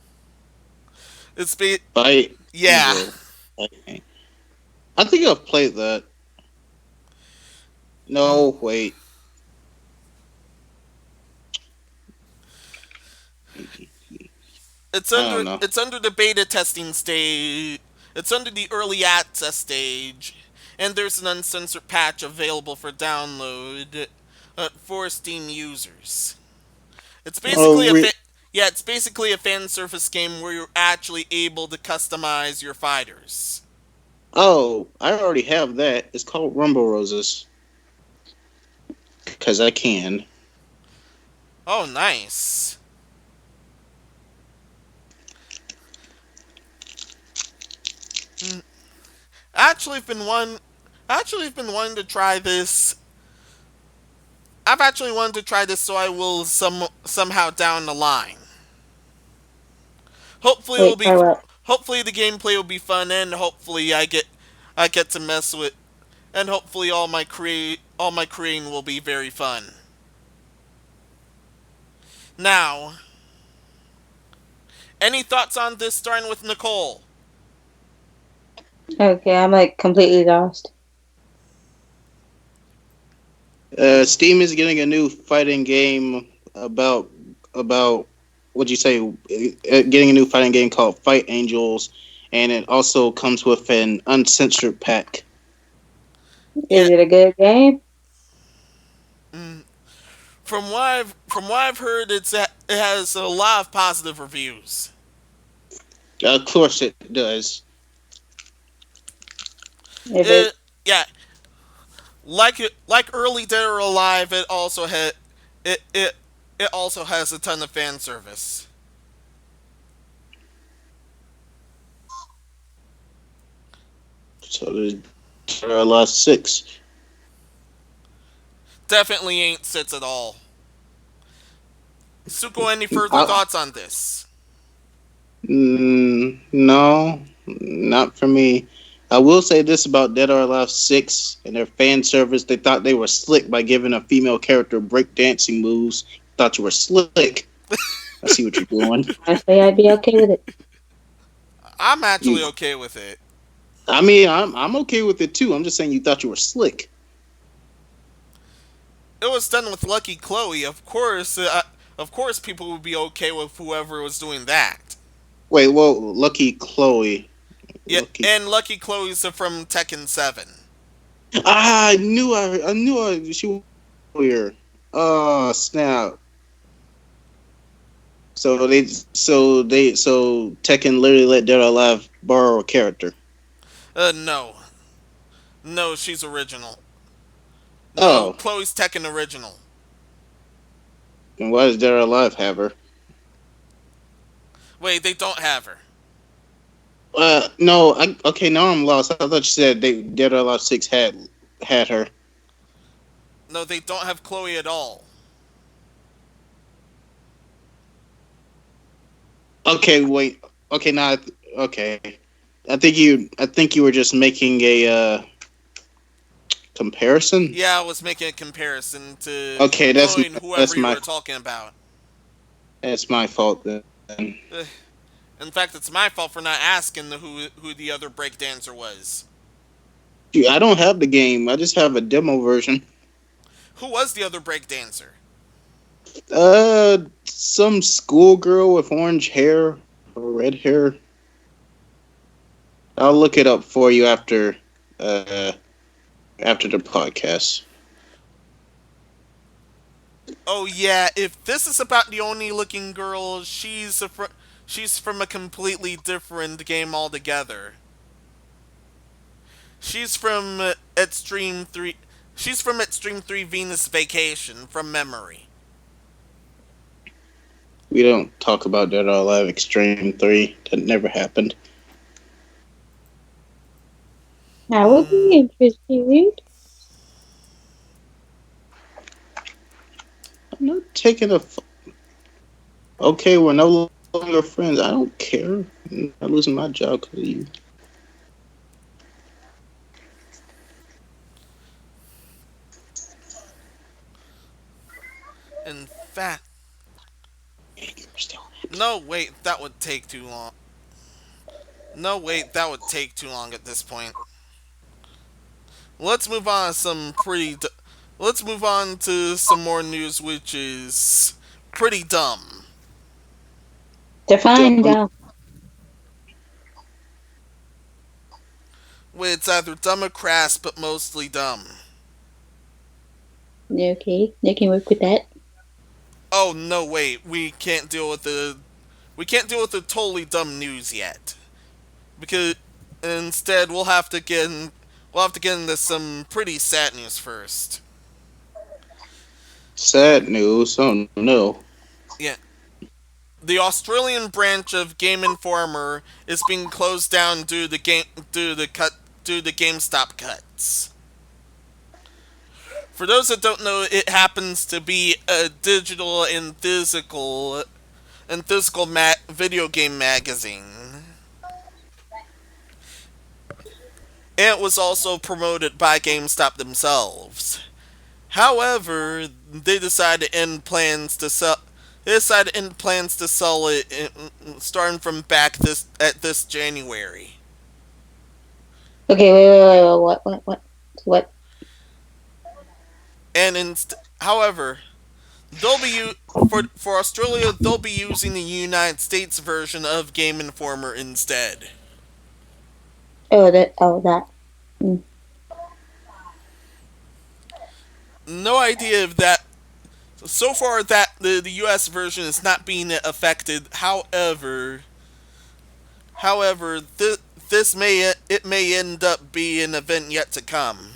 It's be Fight yeah. Angel. Okay. I think I've played that. No, wait. I don't know. It's under the beta testing stage. It's under the early access stage, and there's an uncensored patch available for download for Steam users. It's Oh, basically yeah, it's basically a fan service game where you're actually able to customize your fighters. oh, I already have that. It's called Rumble Roses because I can. Oh, nice. Mm, Actually, I've been one. Actually, I've been wanting to try this. I've actually wanted to try this, so I will somehow down the line. Hopefully, it'll Wait, be. try what? Hopefully, the gameplay will be fun, and hopefully, I get to mess with, and hopefully, all my creating will be very fun. Now, any thoughts on this? Starting with Nicole. Okay, I'm like completely lost. Steam is getting a new fighting game about what'd you say? Getting a new fighting game called Fight Angels, and it also comes with an uncensored pack. Is Yeah. it a good game? Mm, from what I've heard, it has a lot of positive reviews. Of course, it does. If It it yeah, like early Dead or Alive, it it it also has a ton of fan service. So there are a lot of six. Definitely ain't sits at all. Suko, any further I, thoughts on this? no, not for me. I will say this about Dead or Alive 6 and their fan service. They thought they were slick by giving a female character breakdancing moves. Thought you were slick. I see what you're doing. Honestly, I'd be okay with it. I'm actually You, okay with it. I mean, I'm okay with it too. I'm just saying you thought you were slick. It was done with Lucky Chloe. Of course, people would be okay with whoever was doing that. Wait, well, Lucky Chloe. Yeah, Lucky. and Lucky Chloe's from Tekken 7. I knew she was here. Oh snap! So Tekken literally let Dead or Alive borrow a character. No. No, she's original. No, Oh, Chloe's Tekken original. then why does Dead or Alive have her? Wait, they don't have her. No. Okay. Now I'm lost. I thought you said Dead or Alive 6 had her. No, they don't have Chloe at all. Okay, wait. Okay, now. Okay. I think you were just making a comparison. Yeah, I was making a comparison to Okay, knowing whoever that's you my were talking about. that's my fault then. Ugh. In fact, it's my fault for not asking who the other breakdancer was. Dude, I don't have the game. I just have a demo version. Who was the other breakdancer? Some schoolgirl with orange hair or red hair. I'll look it up for you uh after the podcast. Oh yeah, if this is about the only looking girl, she's from a completely different game altogether. She's from Extreme 3. She's from Extreme 3 Venus Vacation from memory. We don't talk about Dead or Alive Extreme 3. That never happened. I would be Mm, interested. I'm not taking Okay, we're no longer friends. I don't care. I'm not losing my job because of you. in fact, You're still no wait, that would take too long. No wait, that would take too long at this point. Let's move on to let's move on to some more news which is pretty dumb. Define dumb. dumb. It's either dumb or crass, but mostly dumb. Okay, they can work with that. Oh no, wait, we can't deal with the totally dumb news yet because instead we'll have to get into some pretty sad news first. Sad news. Oh no. Yeah, the Australian branch of Game Informer is being closed down due to GameStop cuts. For those that don't know, it happens to be a digital and physical video game magazine. And it was also promoted by GameStop themselves. However, they decided to end plans to sell. They decided to end plans to sell it starting from back this January. Okay, wait, what? However, for Australia, they'll be using the United States version of Game Informer instead. Oh, that. Mm. No idea if that. So far, that the U.S. version is not being affected. However, this may end up being an event yet to come.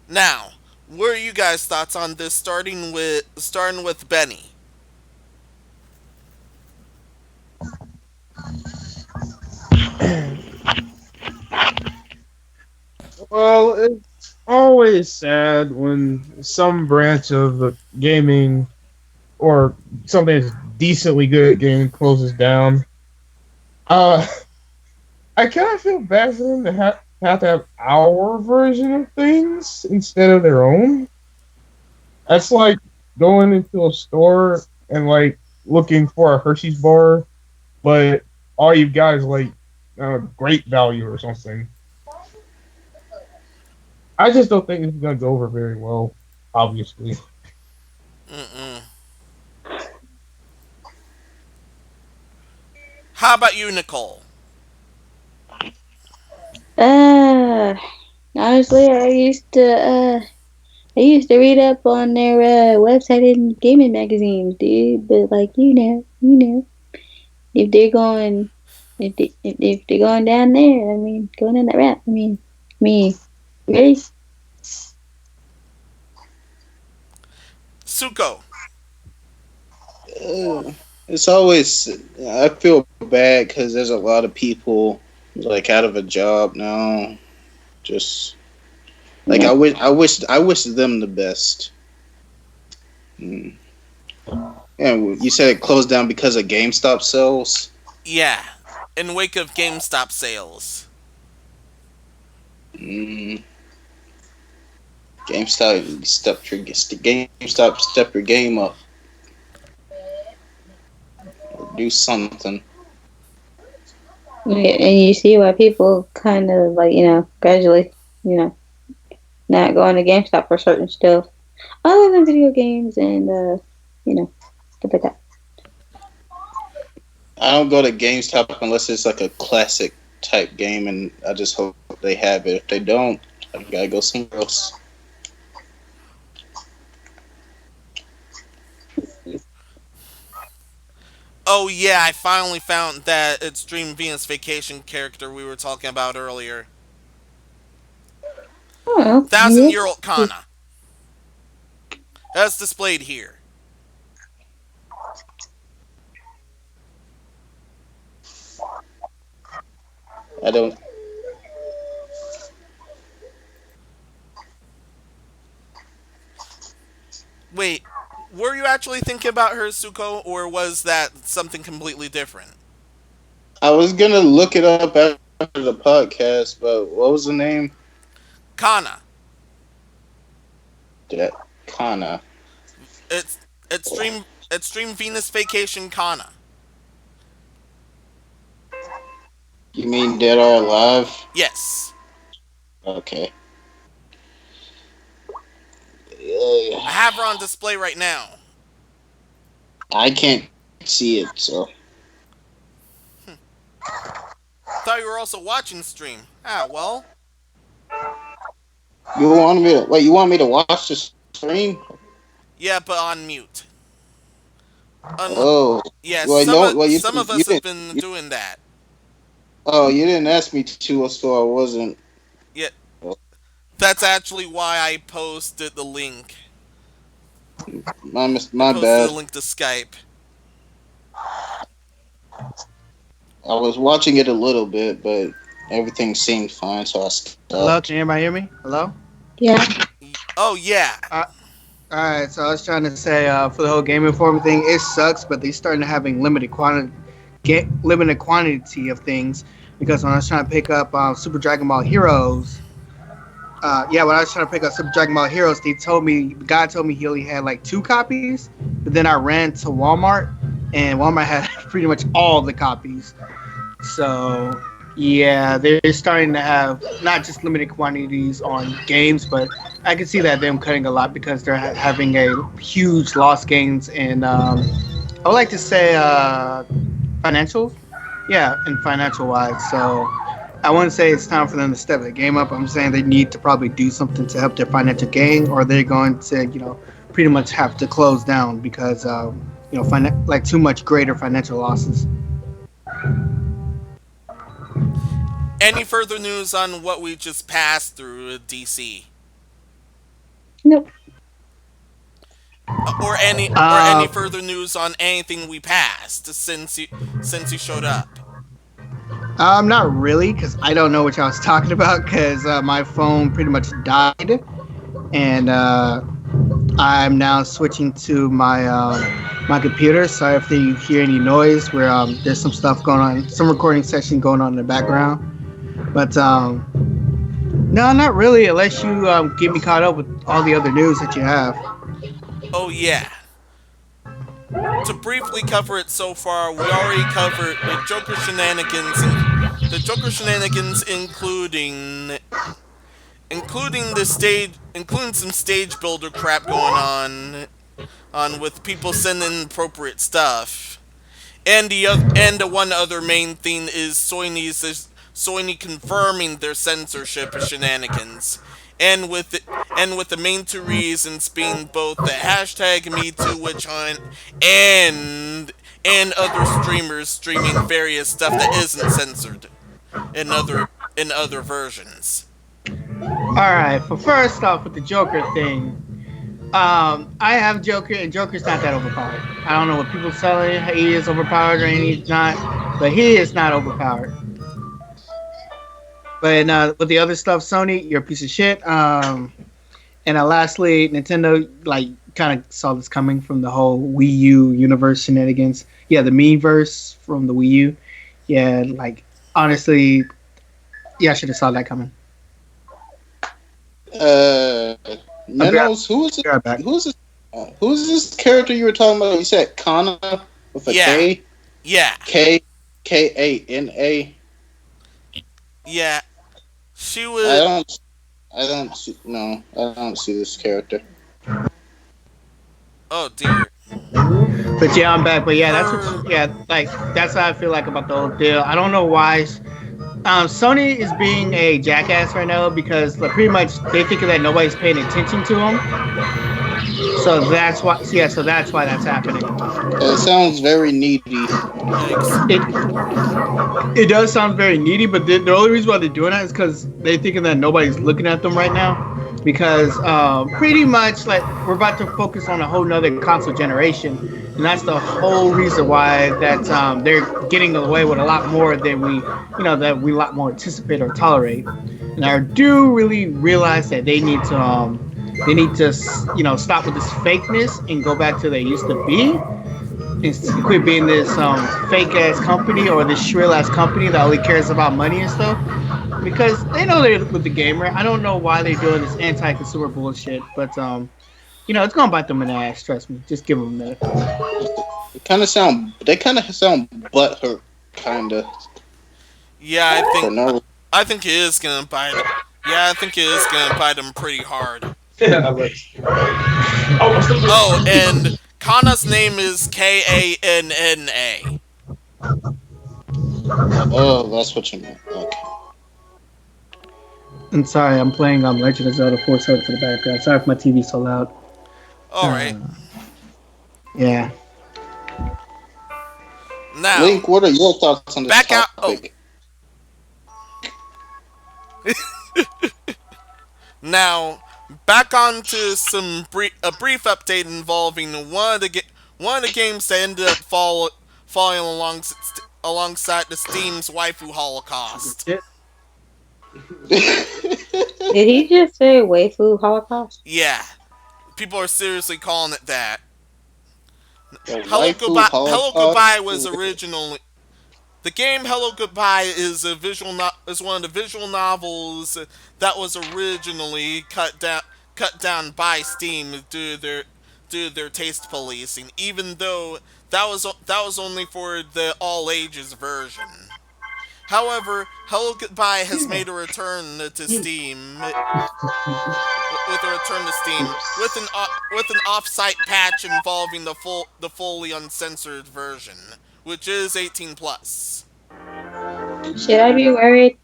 Now, what are you guys' thoughts on this? Starting with Benny. Well, it's always sad when some branch of the gaming or something that's decently good game closes down, uh, I kind of feel bad for them to have to have our version of things instead of their own. That's like going into a store and like looking for a Hershey's bar, but all you've got is like grape value or something. I just don't think it's gonna go over very well. Obviously, Mm-mm. How about you, Nicole? Uh, honestly, I used to read up on their website and gaming magazines, dude. But like if they're going, if they're going down there, I mean, going down that route, I mean, really? Suko. It's always I feel bad because there's a lot of people like out of a job now. Just like Yeah. I wish them the best. Mm. And you said it closed down because of GameStop sales. Yeah. In wake of GameStop sales. Mm. GameStop step your game up. Do something. Yeah, and you see why people kind of like gradually you know not going to GameStop for certain stuff other than video games and stuff like that. I don't go to GameStop unless it's like a classic type game, and I just hope they have it. If they don't, I gotta go somewhere else. Oh yeah, I finally found that Extreme Venus Vacation character we were talking about earlier. Oh, 1,000-year-old Kana. That's displayed here. I don't. Wait, were you actually thinking about her, Suko, or was that something completely different? I was gonna look it up after the podcast, but what was the name? Kana. That Kana. It's Extreme Venus Vacation Kana. You mean Dead or Alive? Yes. Okay. I have her on display right now. I can't see it, so Thought you were also watching the stream. Ah, well. you want me to wait? You want me to watch the stream? Yeah, but on mute. Oh, Yeah, well, no, well, some of you us have didn't. been doing that. Oh, you didn't ask me to, so I wasn't. Yeah, that's actually why I posted the link. I My posted the bad. link to Skype. I was watching it a little bit, but everything seemed fine, so I Hello, stopped. can anybody hear me? Hello? yeah. Oh yeah, Uh, Alright, so I was trying to say for the whole Game Informer thing, it sucks, but they starting to having limited quantity of things because when I was trying to pick up Super Dragon Ball Heroes, when I was trying to pick up Super Dragon Ball Heroes, the guy told me he only had like 2 copies, but then I ran to Walmart and Walmart had pretty much all the copies. So yeah, they're starting to have not just limited quantities on games, but I can see that them cutting a lot because they're having a huge loss gains in I would like to say financial, yeah, in financial wise. So I wouldn't say it's time for them to step the game up. I'm saying they need to probably do something to help their financial gain, or they're going to pretty much have to close down because like too much greater financial losses. any further news on what we just passed through at DC, Nope. or any further news on anything we passed since you showed up? Not really, because I don't know what y'all was talking about, because my phone pretty much died, and I'm now switching to my my computer. Sorry if you hear any noise. Where there's some stuff going on, some recording session going on in the background. But no, not really. Unless you get me caught up with all the other news that you have. Oh yeah. To briefly cover it so far, we already covered the Joker shenanigans, including some stage builder crap going on with people sending inappropriate stuff. And the one other main thing is Sony confirming their censorship shenanigans, and with the main two reasons being both the hashtag MeToo witch hunt and other streamers streaming various stuff that isn't censored in other versions. All right. For first off, with the Joker thing, I have Joker, and Joker's not that overpowered. I don't know what people selling. He is overpowered or he's not, but he is not overpowered. But with the other stuff, Sony, you're a piece of shit. And lastly, Nintendo like kind of saw this coming from the whole Wii U universe shenanigans. Yeah, the Miiverse from the Wii U. Yeah, like honestly, yeah, I should have saw that coming. Minos, who's this character you were talking about? You said Kana with a Yeah. K? Yeah, Kana. yeah. She I was. don't see this character. Oh dear. But yeah, I'm back. But yeah, like that's how I feel like about the whole deal. I don't know why. Sony is being a jackass right now because like, pretty much they think that nobody's paying attention to them. So that's why. Yeah, so that's why that's happening. It sounds very needy. Yikes. It does sound very needy, but the only reason why they're doing that is because they're thinking that nobody's looking at them right now. Because pretty much like we're about to focus on a whole nother console generation, and that's the whole reason why that they're getting away with a lot more than we a lot more anticipate or tolerate. And I do really realize that they need to stop with this fakeness and go back to they used to be. And quit being this fake ass company or this shrill ass company that only cares about money and stuff. Because they know they're with the gamer. I don't know why they're doing this anti-consumer bullshit, but it's gonna bite them in the ass. Trust me. Just give them that. They kind of sound butthurt, kind of. Yeah, No. I think it is gonna bite. Yeah, I think it is gonna bite them pretty hard. Oh, and Kana's name is Kanna. Oh, that's what you meant. Okay. I'm sorry, I'm playing Legend of Zelda 4 Sword for the background. Sorry if my TV's so loud. Alright. Yeah. Now, Link, what are your thoughts on this back out. topic? Now, back on to a brief update involving one of the games that ended up falling alongside the Steam's waifu holocaust. Did he just say waifu holocaust? Yeah, people are seriously calling it that. The Hello waifu Goodbye. Hello holocaust? Goodbye was originally the game. Hello Goodbye is one of the visual novels that was originally cut down by Steam due to their taste policing. Even though that was only for the all ages version. However, Hello Goodbye has made a return to Steam with an off-site patch involving the fully uncensored version, which is 18 plus. Should I be worried?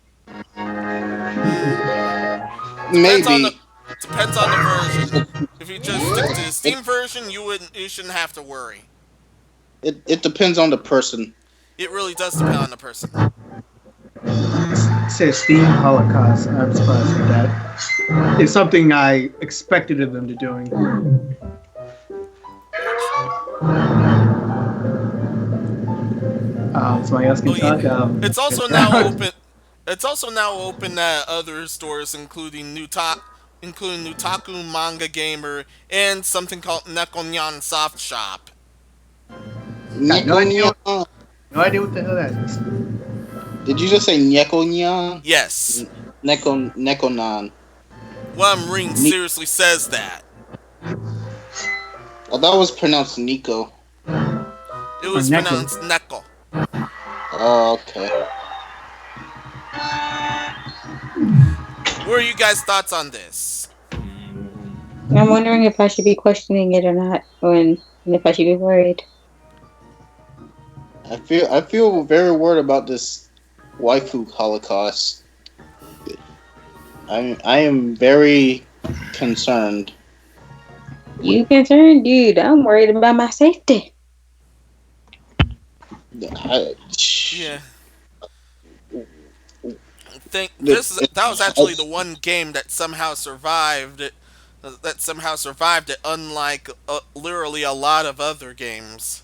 Maybe. Depends on the version. If you just stick to the Steam version, you shouldn't have to worry. It depends on the person. It really does depend on the person. It says Steam Holocaust. I'm surprised with that. It's something I expected of them to doing. Somebody else can talk. It's also now open. It's also now open at other stores, including Nutaku Manga Gamer and something called Nekonyan Soft Shop. Got no idea. Nyekonyan. No idea what the hell that is. Did you just say Nyekonyan? Yes. Nekonan. One I'm reading Ni- seriously says that. I thought it was pronounced Nico. It was Neko. pronounced Neko. Oh, okay. What are you guys' thoughts on this? I'm wondering if I should be questioning it or not, and if I should be worried. I feel very worried about this waifu holocaust. I am very concerned. You concerned, dude? I'm worried about my safety. I, Yeah. That was actually the one game that somehow survived it. That somehow survived it, unlike literally a lot of other games.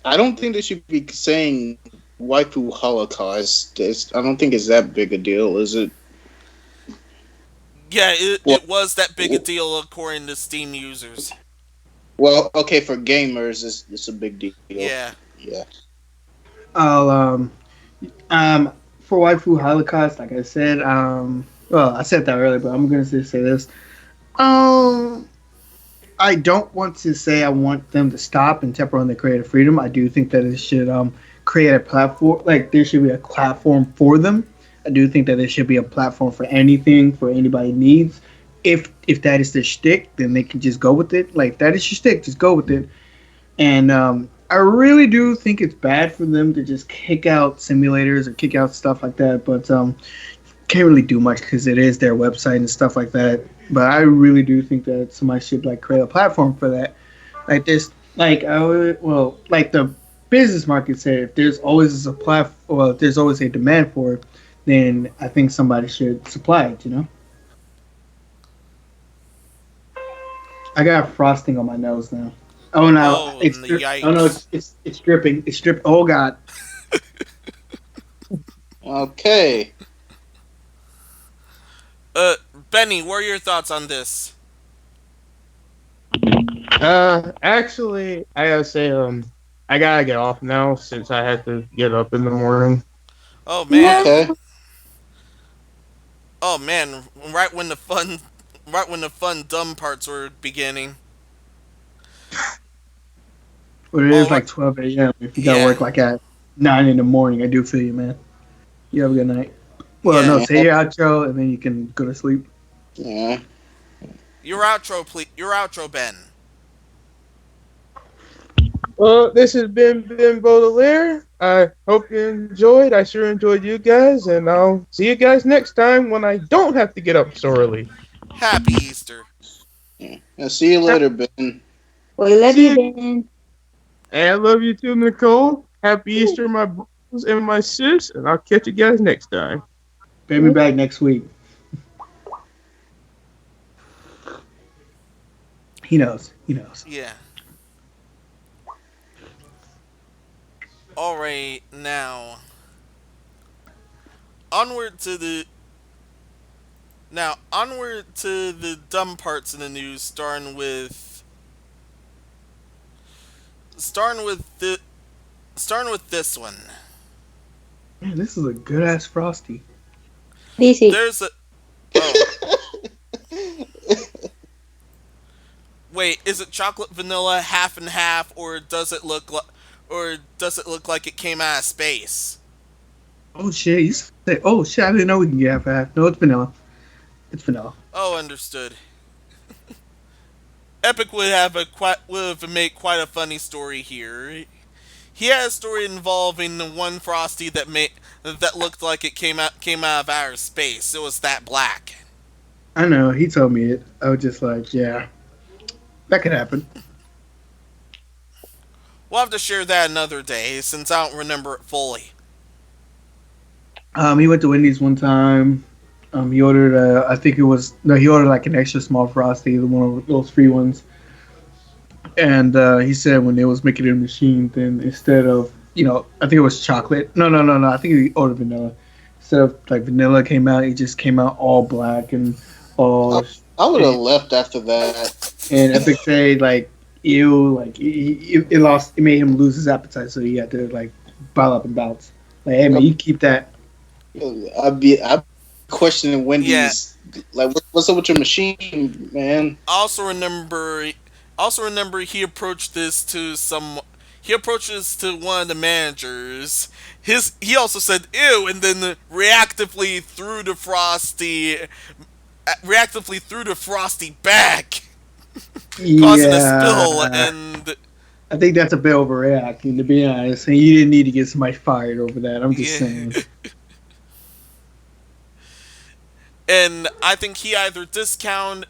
I don't think they should be saying waifu holocaust. I don't think it's that big a deal, is it? Yeah, Well, it was that big a deal according to Steam users. well, okay, for gamers, it's a big deal. Yeah. Yeah. I'll for waifu holocaust, like I said, well, I said that earlier, but I'm gonna just say this. I don't want to say I want them to stop and temper on their creative freedom. I do think that it should create a platform, like there should be a platform for them. I do think that there should be a platform for anything for anybody needs. If that is their shtick, then they can just go with it. Like if that is your shtick, just go with it. And I really do think it's bad for them to just kick out simulators or kick out stuff like that. But can't really do much because it is their website and stuff like that. But I really do think that somebody should like create a platform for that. Like this, like like the business market said, if there's always a if there's always a demand for it, then I think somebody should supply it. You know. I got frosting on my nose now. Oh no! Oh, yikes. Oh no! It's dripping. It's dripping. Oh god! Okay. Benny, what are your thoughts on this? Actually, I gotta say, I gotta get off now since I had to get up in the morning. Oh man. Okay. Oh man, right when the fun dumb parts were beginning. But it is like 12 a.m. If you gotta work like at 9 in the morning, I do feel you, man. You have a good night. Well, no, say your outro and then you can go to sleep. Yeah. Your outro, please. Your outro, Ben. Well, this has been Ben Baudelaire. I hope you enjoyed. I sure enjoyed you guys, and I'll see you guys next time when I don't have to get up so early. Happy Easter. Yeah. I'll see you later, Ben. We love you, Ben. And I love you too, Nicole. Happy Easter, my bros and my sis, and I'll catch you guys next time. Bring me back next week. He knows. He knows. Yeah. Alright, now. Onward to the dumb parts in the news, starting with this one. Man, this is a good ass Frosty. DC. There's a oh. Wait, is it chocolate vanilla half and half, or does it look like it came out of space? Oh shit! You say, oh shit! I didn't know we can get half. No, it's vanilla. It's vanilla. Oh, understood. Epic would have made quite a funny story here. He had a story involving the one Frosty that looked like it came out of outer space. It was that black. I know. He told me it. I was just like, yeah, that could happen. We'll have to share that another day, since I don't remember it fully. He went to Wendy's one time. He ordered he ordered like an extra small Frosty, one of those free ones. And he said when they was making it in the machine, then instead of, I think it was chocolate. No. I think he ordered vanilla. Instead of like vanilla came out, it just came out all black and all. I would have left after that. And Epic said like ew, like it lost. It made him lose his appetite, so he had to like bottle up and bounce. Like, hey man, I, you keep that. I'd be questioning Yeah. Wendy's. Like, what's up with your machine, man? Also remember, also remember he approached this to some. He approached this to one of the managers. He also said ew, and then reactively threw the frosty back, causing a spill. Yeah, And I think that's a bit overreacting, to be honest. And you didn't need to get somebody fired over that. I'm just yeah, saying. and I think he either discounted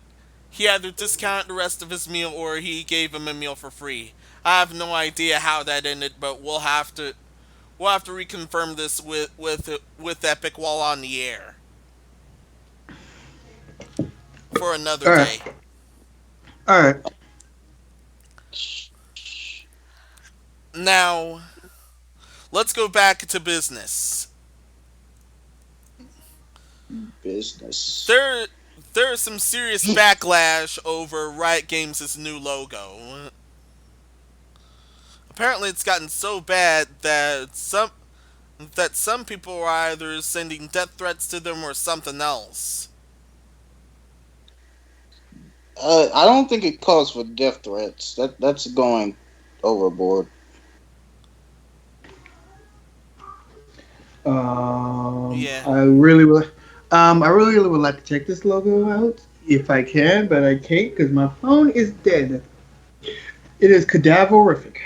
the rest of his meal or he gave him a meal for free. I have no idea how that ended, but we'll have to reconfirm this with Epic while on the air for another All day. right, all right. Now, let's go back to business. Business. There there is some serious backlash over Riot Games' new logo. Apparently it's gotten so bad that some people are either sending death threats to them or something else. I don't think it calls for death threats. That's going overboard. Yeah. I really would like to check this logo out if I can, but I can't because my phone is dead. It is cadaverific.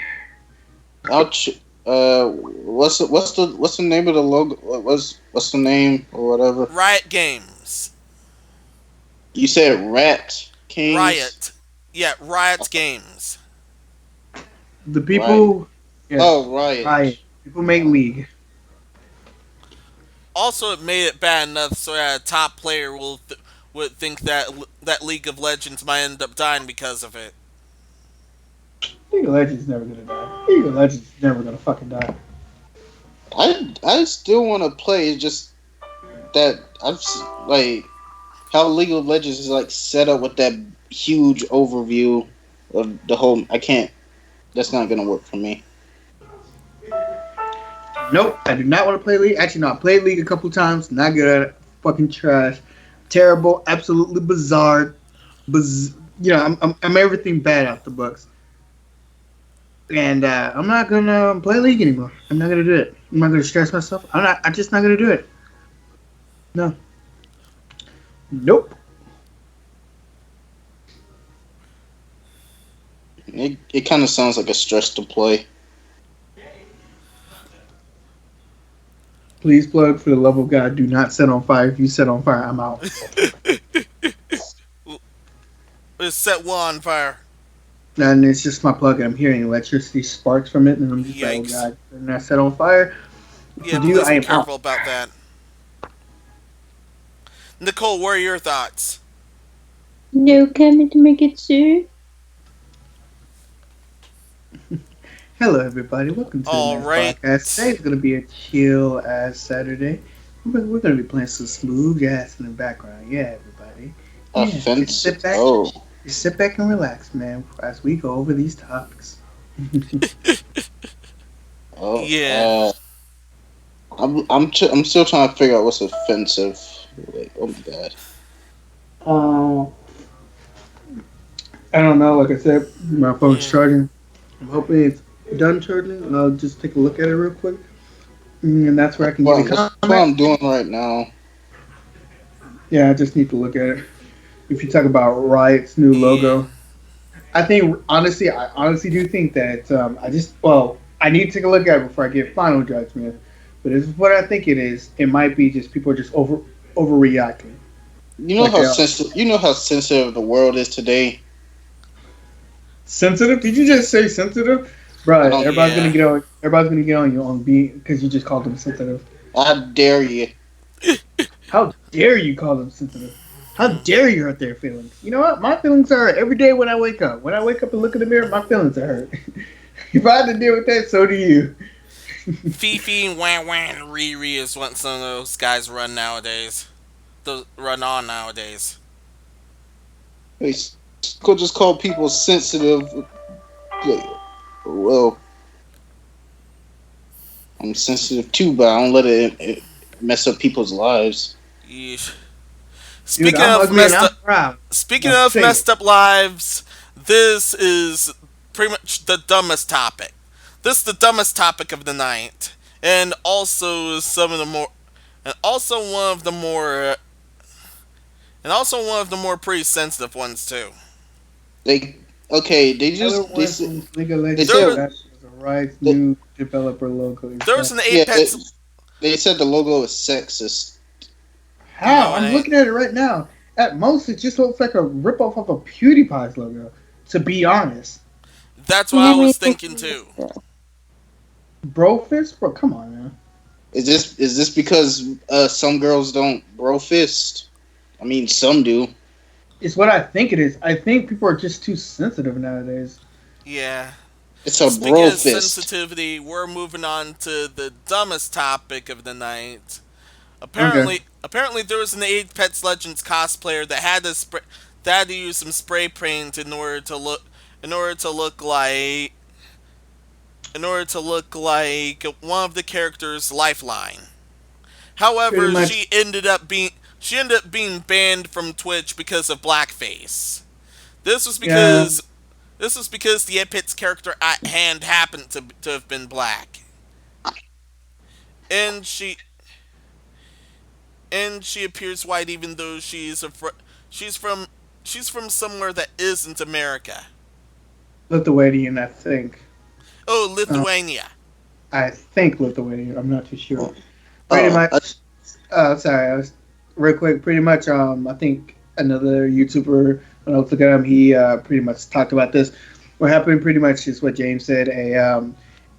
Ouch. What's the name of the logo? What's the name or whatever? Riot Games. You said Rat Kings. Riot. Yeah, Riot Games. The Right. people, yeah, Oh, Riot. Riot. People make League. Also, it made it bad enough so that a top player would think that League of Legends might end up dying because of it. League of Legends is never gonna die. League of Legends is never gonna fucking die. I still want to play. It's just that like how League of Legends is like set up with that huge overview of the whole. I can't. That's not gonna work for me. Nope, I do not want to play League. Actually, no, I played League a couple times. Not good at it. Fucking trash. Terrible. Absolutely bizarre. I'm everything bad out the books. And I'm not gonna play League anymore. I'm not gonna do it. I'm not gonna stress myself. I'm just not gonna do it. No. Nope. It kind of sounds like a stress to play. Please plug for the love of God. Do not set on fire. If you set on fire, I'm out. It's set one on fire. And it's just my plug, and I'm hearing electricity sparks from it, and I'm just like, oh Yikes. god. And I set on fire. Yeah, Dude, please I be am careful out. about that. Nicole, what are your thoughts? No comment to make it, sir. Hello, everybody. Welcome to the All next right. podcast. Today's going to be a chill ass Saturday. We're going to be playing some smooth jazz in the background. Yeah, everybody. Yeah, Offensive. just sit back and relax, man, as we go over these topics. Oh. Yeah. I'm still trying to figure out what's offensive. Wait, oh my god. Um, I don't know. Like I said, my phone's Yeah. charging. I'm hoping it's done charging, and I'll just take a look at it real quick. And that's where I can give you That's what comment. I'm doing right now. Yeah, I just need to look at it. If you talk about Riot's new Yeah. logo, I honestly do think that I need to take a look at it before I get final judgment. But it's what I think it is. It might be just people are just overreacting. You know Like how sensitive. You know how sensitive the world is today. sensitive? Did you just say sensitive? I Right. don't. Yeah. Everybody's gonna get on you on being because you just called them sensitive. I dare you. How dare you call them sensitive? How dare you hurt their feelings? You know what? My feelings are hurt every day when I wake up. When I wake up and look in the mirror, my feelings are hurt. If I had to deal with that, so do you. Fifi and Wan Wan and Riri is what some of those guys run nowadays. Those run on nowadays. Could just call people sensitive Yeah, well, I'm sensitive too, but I don't let it mess up people's lives. Yeesh. Dude, Speaking I'm of ugly and messed I'm up, proud. speaking Now of say it. messed up lives, this is pretty much the dumbest topic. This is the dumbest topic of the night, and also some of the more, and also one of the more, and also one of the more pretty sensitive ones too. They okay. Tyler went Said from League of they Legends There to was said that was a Riot's that, new developer logo. there was an yeah. Apex. They said the logo is sexist. How? No, it I'm ain't. looking at it right now. At most, it just looks like a ripoff of a PewDiePie's logo. To be honest, That's what I I mean, was thinking too. Brofist, bro, come on, man. Is this because some girls don't bro fist? I mean, some do. It's what I think it is. I think people are just too sensitive nowadays. Yeah. It's a Speaking bro of fist. sensitivity, we're moving on to the dumbest topic of the night. Okay. Apparently, there was an Apex Legends cosplayer that had to use some spray paint in order to look like one of the characters' lifeline. Pretty However, much. she ended up being banned from Twitch because of blackface. This was Yeah. because this was because the Apex character at hand happened to have been black, and she appears white even though she's from she's from somewhere that isn't America. Lithuanian, I think. Oh, Uh, Lithuania. I think Lithuanian. I'm not too sure. Oh, Pretty I, much. Sorry, I was real quick. Pretty much. I think another YouTuber. When I was looking at him, he pretty much talked about this. What happened pretty much is what James said.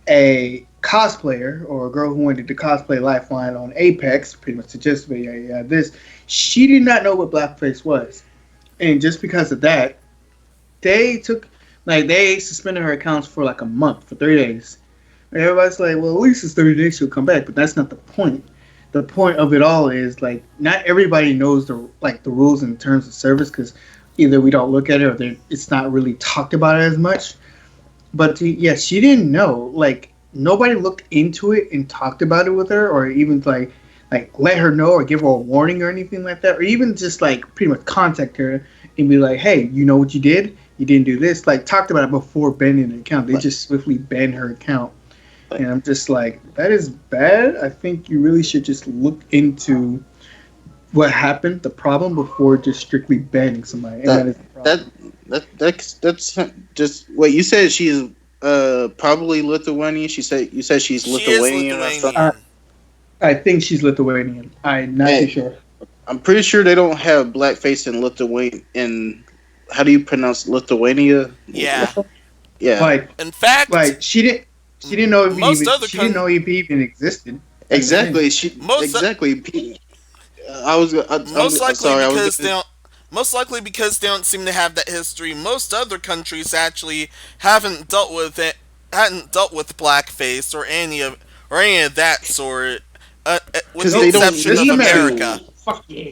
A cosplayer or a girl who wanted to cosplay Lifeline on Apex, pretty much suggested this. She did not know what blackface was, and just because of that, they took they suspended her accounts for like a month for 3 days. Everybody's like, well, at least it's 30 days she'll come back, but that's not the point. The point of it all is like not everybody knows the rules and terms of service because either we don't look at it or it's not really talked about as much. But yeah, she didn't know. Like nobody looked into it and talked about it with her, or even like let her know or give her a warning or anything like that, or even just like pretty much contact her and be like, hey, you know what you did? You didn't do this. Like talked about it before banning the account. They but, just swiftly banned her account, but and I'm just like, that is bad. I think you really should just look into what happened, the problem, before just strictly banning somebody, and that that is the problem. that that's just wait. You said she's probably Lithuanian. You said she's She is Lithuanian or something. Uh, Lithuanian. I think she's Lithuanian. I'm not too Hey, sure. I'm pretty sure they don't have blackface in Lithuania. In how do you pronounce Lithuania? Yeah. Yeah, Like In fact, she didn't know if most other she didn't know if he even existed. That's the thing. exactly. most Exactly. most I'm likely sorry. I was because they gonna. don't most likely because they don't seem to have that history. Most other countries actually haven't dealt with it, hadn't dealt with blackface or any of that sort, with Because the they don't exception of Need need America. to. Fuck yeah.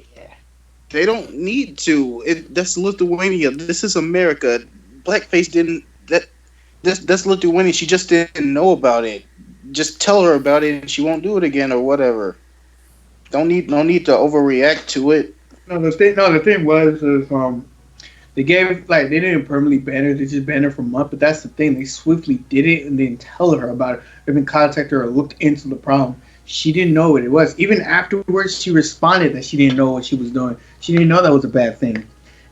They don't need to. That's Lithuania. This is America. Blackface didn't. That's Lithuania. She just didn't know about it. Just tell her about it, and she won't do it again or whatever. Don't need no need to overreact to it. No, the thing was is they gave like they didn't permanently ban her, they just banned her for a month, but that's the thing, they swiftly did it and didn't tell her about it, or even contact her or looked into the problem. She didn't know what it was. Even afterwards she responded that she didn't know what she was doing. She didn't know that was a bad thing.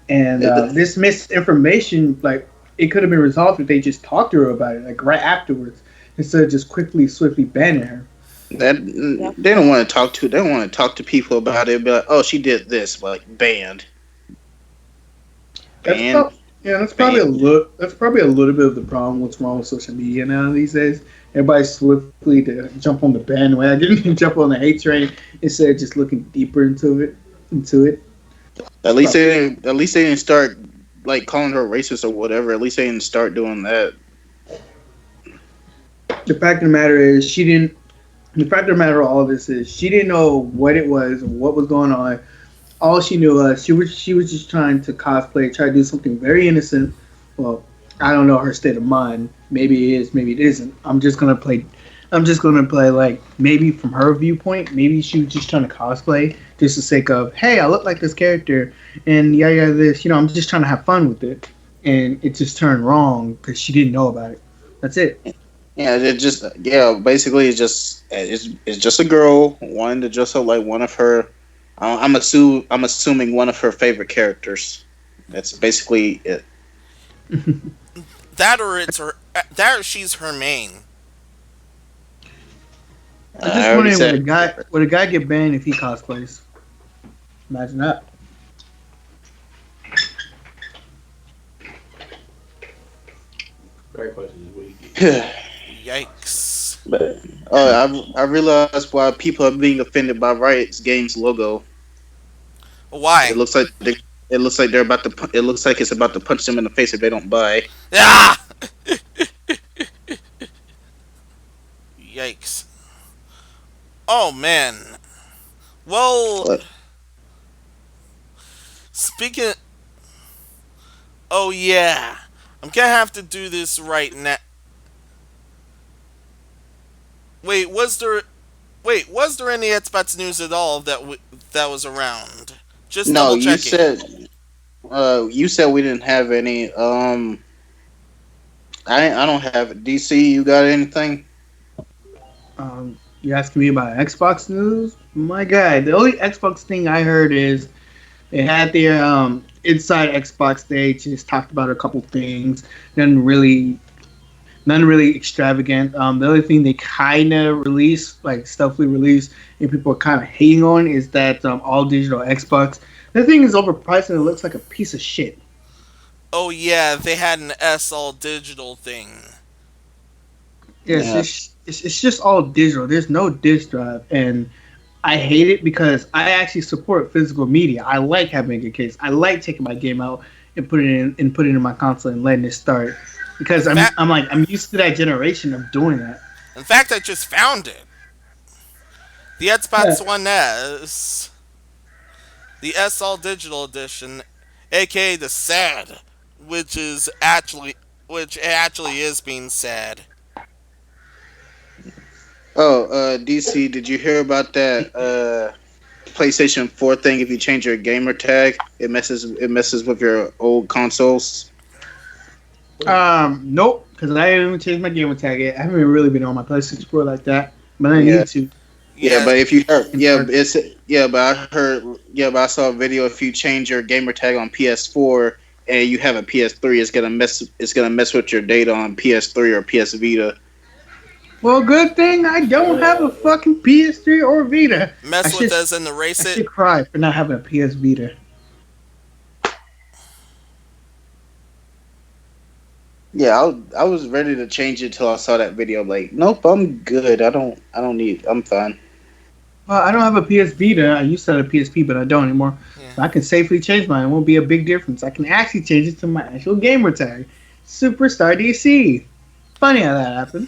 And this misinformation, like it could have been resolved if they just talked to her about it, like right afterwards, instead of just swiftly banning her. That they don't want to talk to. They don't want to talk to people about it. Be like, oh, she did this, like banned, That's banned, probably yeah. That's probably a banned. little. That's probably a little bit of the problem. What's wrong with social media now these days? Everybody's swiftly to jump on the bandwagon and jump on the hate train instead of just looking deeper into it. Into it. At least they didn't. At least they didn't start like calling her racist or whatever. At least they didn't start doing that. The fact of the matter is, she didn't. The fact of the matter of all of this is, she didn't know what it was or what was going on. All she knew was she was just trying to cosplay, try to do something very innocent. Well, I don't know her state of mind. Maybe it is, maybe it isn't. I'm just gonna play. I'm just gonna play like maybe from her viewpoint. Maybe she was just trying to cosplay just the sake of hey, I look like this character and yeah, yeah, this. I'm just trying to have fun with it, and it just turned wrong because she didn't know about it. That's it. Yeah, basically it's just a girl wanting to dress up like one of her. I'm assuming one of her favorite characters. That's basically it. That or it's her. That or she's her main. I'm I just already wondering said. would a guy get banned if he cosplays? Imagine that. Very question. What do you get? Yikes! But I realized why people are being offended by Riot's Games logo. Why? It looks like they're about to. It looks like it's about to punch them in the face if they don't buy. Ah! Yikes! Oh man. Well, But speaking. Oh yeah, I'm gonna have to do this right now. Wait, was there? Wait, was there any Xbox news at all that was around? Just no, double checking. you said we didn't have any. I don't have DC. You got anything? You asking me about Xbox news? My God, the only Xbox thing I heard is they had their inside Xbox. They just talked about a couple things. None really extravagant. The other thing they kind of released, like stealthily released, and people are kind of hating on, is that all digital Xbox. The thing is overpriced and it looks like a piece of shit. Oh yeah, they had an S all digital thing. Yes, Yeah. it's just all digital. There's no disk drive, and I hate it because I actually support physical media. I like having a case. I like taking my game out and putting it in my console and letting it start because In fact, I'm used to that generation of doing that. I just found it. The Yeah. Xbox One S, the S all digital edition, aka the sad, which is actually which actually is being sad. Oh, DC. Did you hear about that? PlayStation 4 thing. If you change your gamer tag, it messes with your old consoles. Nope, because I haven't even changed my gamer tag yet. I haven't really been on my PlayStation 4 like that, but I Yeah. need to. Yeah, Yeah, but if you heard, In yeah, order- it's yeah, but I heard, yeah, but I saw a video. If you change your gamer tag on PS4 and you have a PS3, it's gonna mess with your data on PS3 or PS Vita. Well, good thing I don't have a fucking PS3 or Vita. I mess with should us and erase I it. should cry for not having a PS Vita. Yeah, I was ready to change it till I saw that video. Like, nope, I'm good. I don't need. I'm fine. Well, I don't have a PS Vita. I used to have a PSP, but I don't anymore. Yeah. So I can safely change mine. It won't be a big difference. I can actually change it to my actual gamer tag, Superstar DC. Funny how that happened.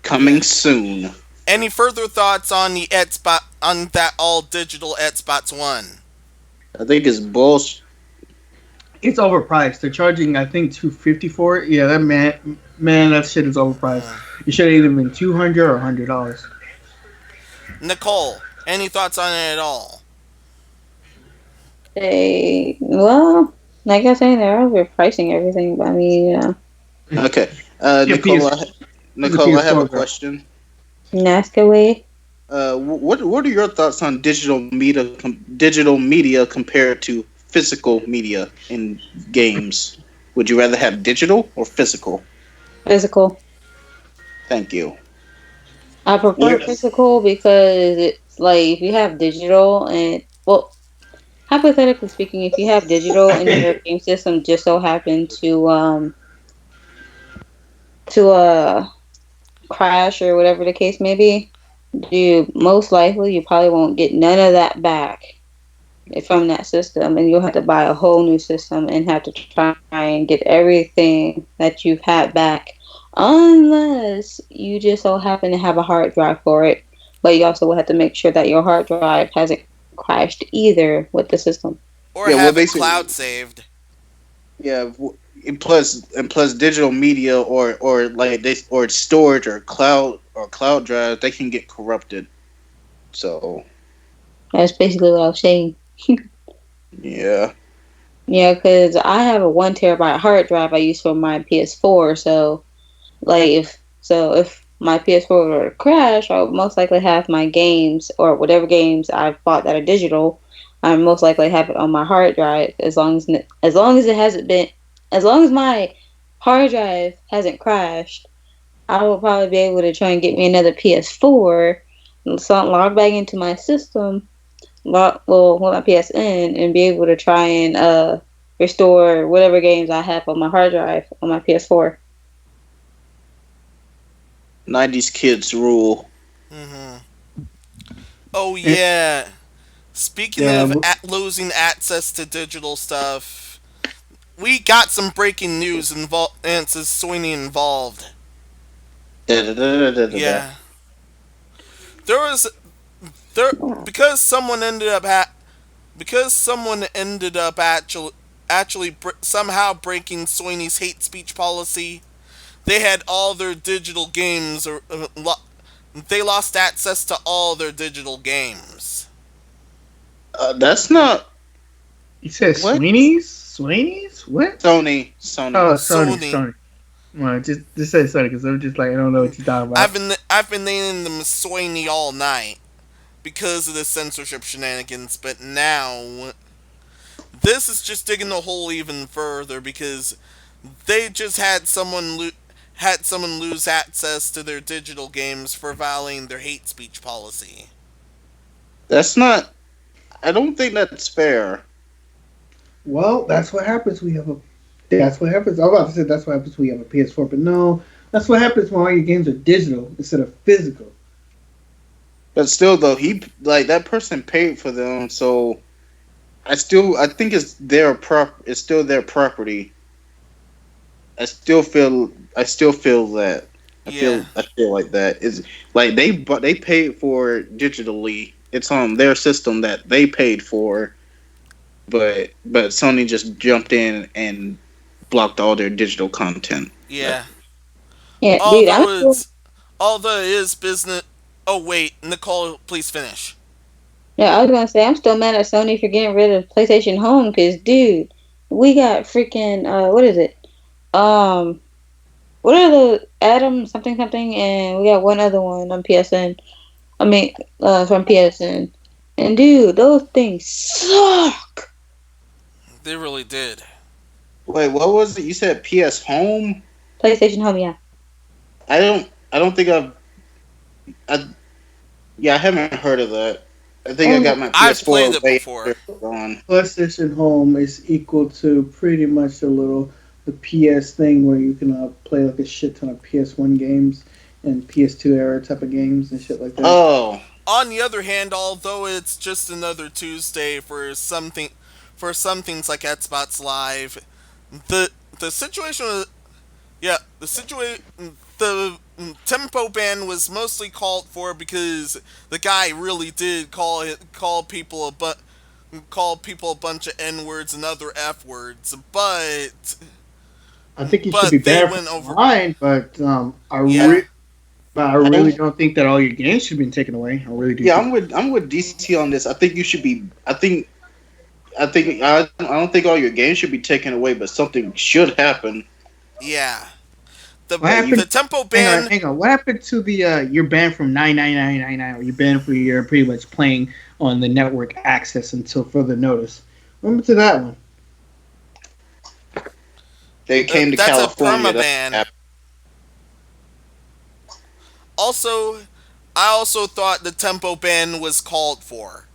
Coming soon. Any further thoughts on the Xbox on that all digital Xbox One? I think it's bullshit. It's overpriced. They're charging, I think, $250 for it. Yeah, man, that shit is overpriced. It should have either been $200 or $100. Nicole, any thoughts on it at all? Well, like I said, they're overpricing everything. But I mean, Okay, Yeah, Nicole. Nicole, I have a PS4 girl. question. ask away. What are your thoughts on digital media compared to physical media in games? Would you rather have digital or physical? Physical. Thank you. I prefer Yes. physical because it's like if you have digital and well, hypothetically speaking, if you have digital and your game system just so happened to crash or whatever the case may be, you most likely you probably won't get none of that back from that system, and you'll have to buy a whole new system and have to try and get everything that you've had back, unless you just so happen to have a hard drive for it. But you also will have to make sure that your hard drive hasn't crashed either with the system. Or Yeah, well, have it basically, cloud saved? Yeah, and plus digital media or like they or storage or cloud drive, they can get corrupted. So That's basically what I was saying. yeah, Yeah, because I have a 1 terabyte hard drive I use for my PS4. So, like, if my PS4 were to crash, I would most likely have my games or whatever games I've bought that are digital. I most likely have it on my hard drive as long as it hasn't been as long as my hard drive hasn't crashed. I will probably be able to try and get me another PS4, so log back into my system, with my PSN, and be able to try and restore whatever games I have on my hard drive on my PS4. 90s kids rule. Hmm. Oh And, yeah. Speaking yeah, of losing access to digital stuff, we got some breaking news involved, and it's Sony involved. Da, da, da, da, da, da, da. Yeah, there was there because someone ended up because someone ended up actually somehow breaking Sony's hate speech policy. They had all their digital games, or they lost access to all their digital games. That's not you said what Sweeney's? Sweeney's? What? Sony. Oh, Sony, Sony. Sony. Well, just say Sony because I'm just like I don't know what you're talking about. I've been naming them Sony all night because of the censorship shenanigans, but now this is just digging the hole even further because they just had someone lose access to their digital games for violating their hate speech policy. That's not. I don't think that's fair. Well, that's what happens. We have a. That's what happens. I was about to say that's what happens when you have a PS4, but no, that's what happens when all your games are digital instead of physical. But still, though, he like that person paid for them, so I think it's still their property. I still feel that. Yeah, I feel like that is like they paid for it digitally. It's on their system that they paid for, but Sony just jumped in and blocked all their digital content. yeah. Yeah, dude, I'm Although still. it's although it is business. Oh wait, Nicole, please finish. Yeah, I was gonna say I'm still mad at Sony for getting rid of PlayStation Home because, dude, we got freaking what is it? Um, what are the Atom something something, and we got one other one on PSN. I mean, from PSN. And dude, those things suck. They really did. Wait, what was it? You said PS Home? PlayStation Home, yeah. I don't think I yeah, I haven't heard of that. I think I got Oh, my I've played PS4 it way before. after it was on. PlayStation Home is equal to pretty much the PS thing where you can play like a shit ton of PS1 games and PS2 era type of games and shit like that. Oh, On the other hand, although it's just another Tuesday for some things like Xbox Live, the situation was yeah the tempo ban was mostly called for because the guy really did call people a bunch of N words and other F words, I think you should be but they banned went from over. online, Yeah, I I really don't. don't think that all your games should be taken away. I really do Yeah, think. I'm with DC on this. I think you should be. I don't think all your games should be taken away, but something should happen. yeah. The What Like you, the happened? tempo ban. Hang on. What happened to the you're banned from 99999 or you're banned for your pretty much playing on the network access until further notice? Remember to that one. they came to That's a California. perma That's ban. what Also, I also thought the tempo ban was called for.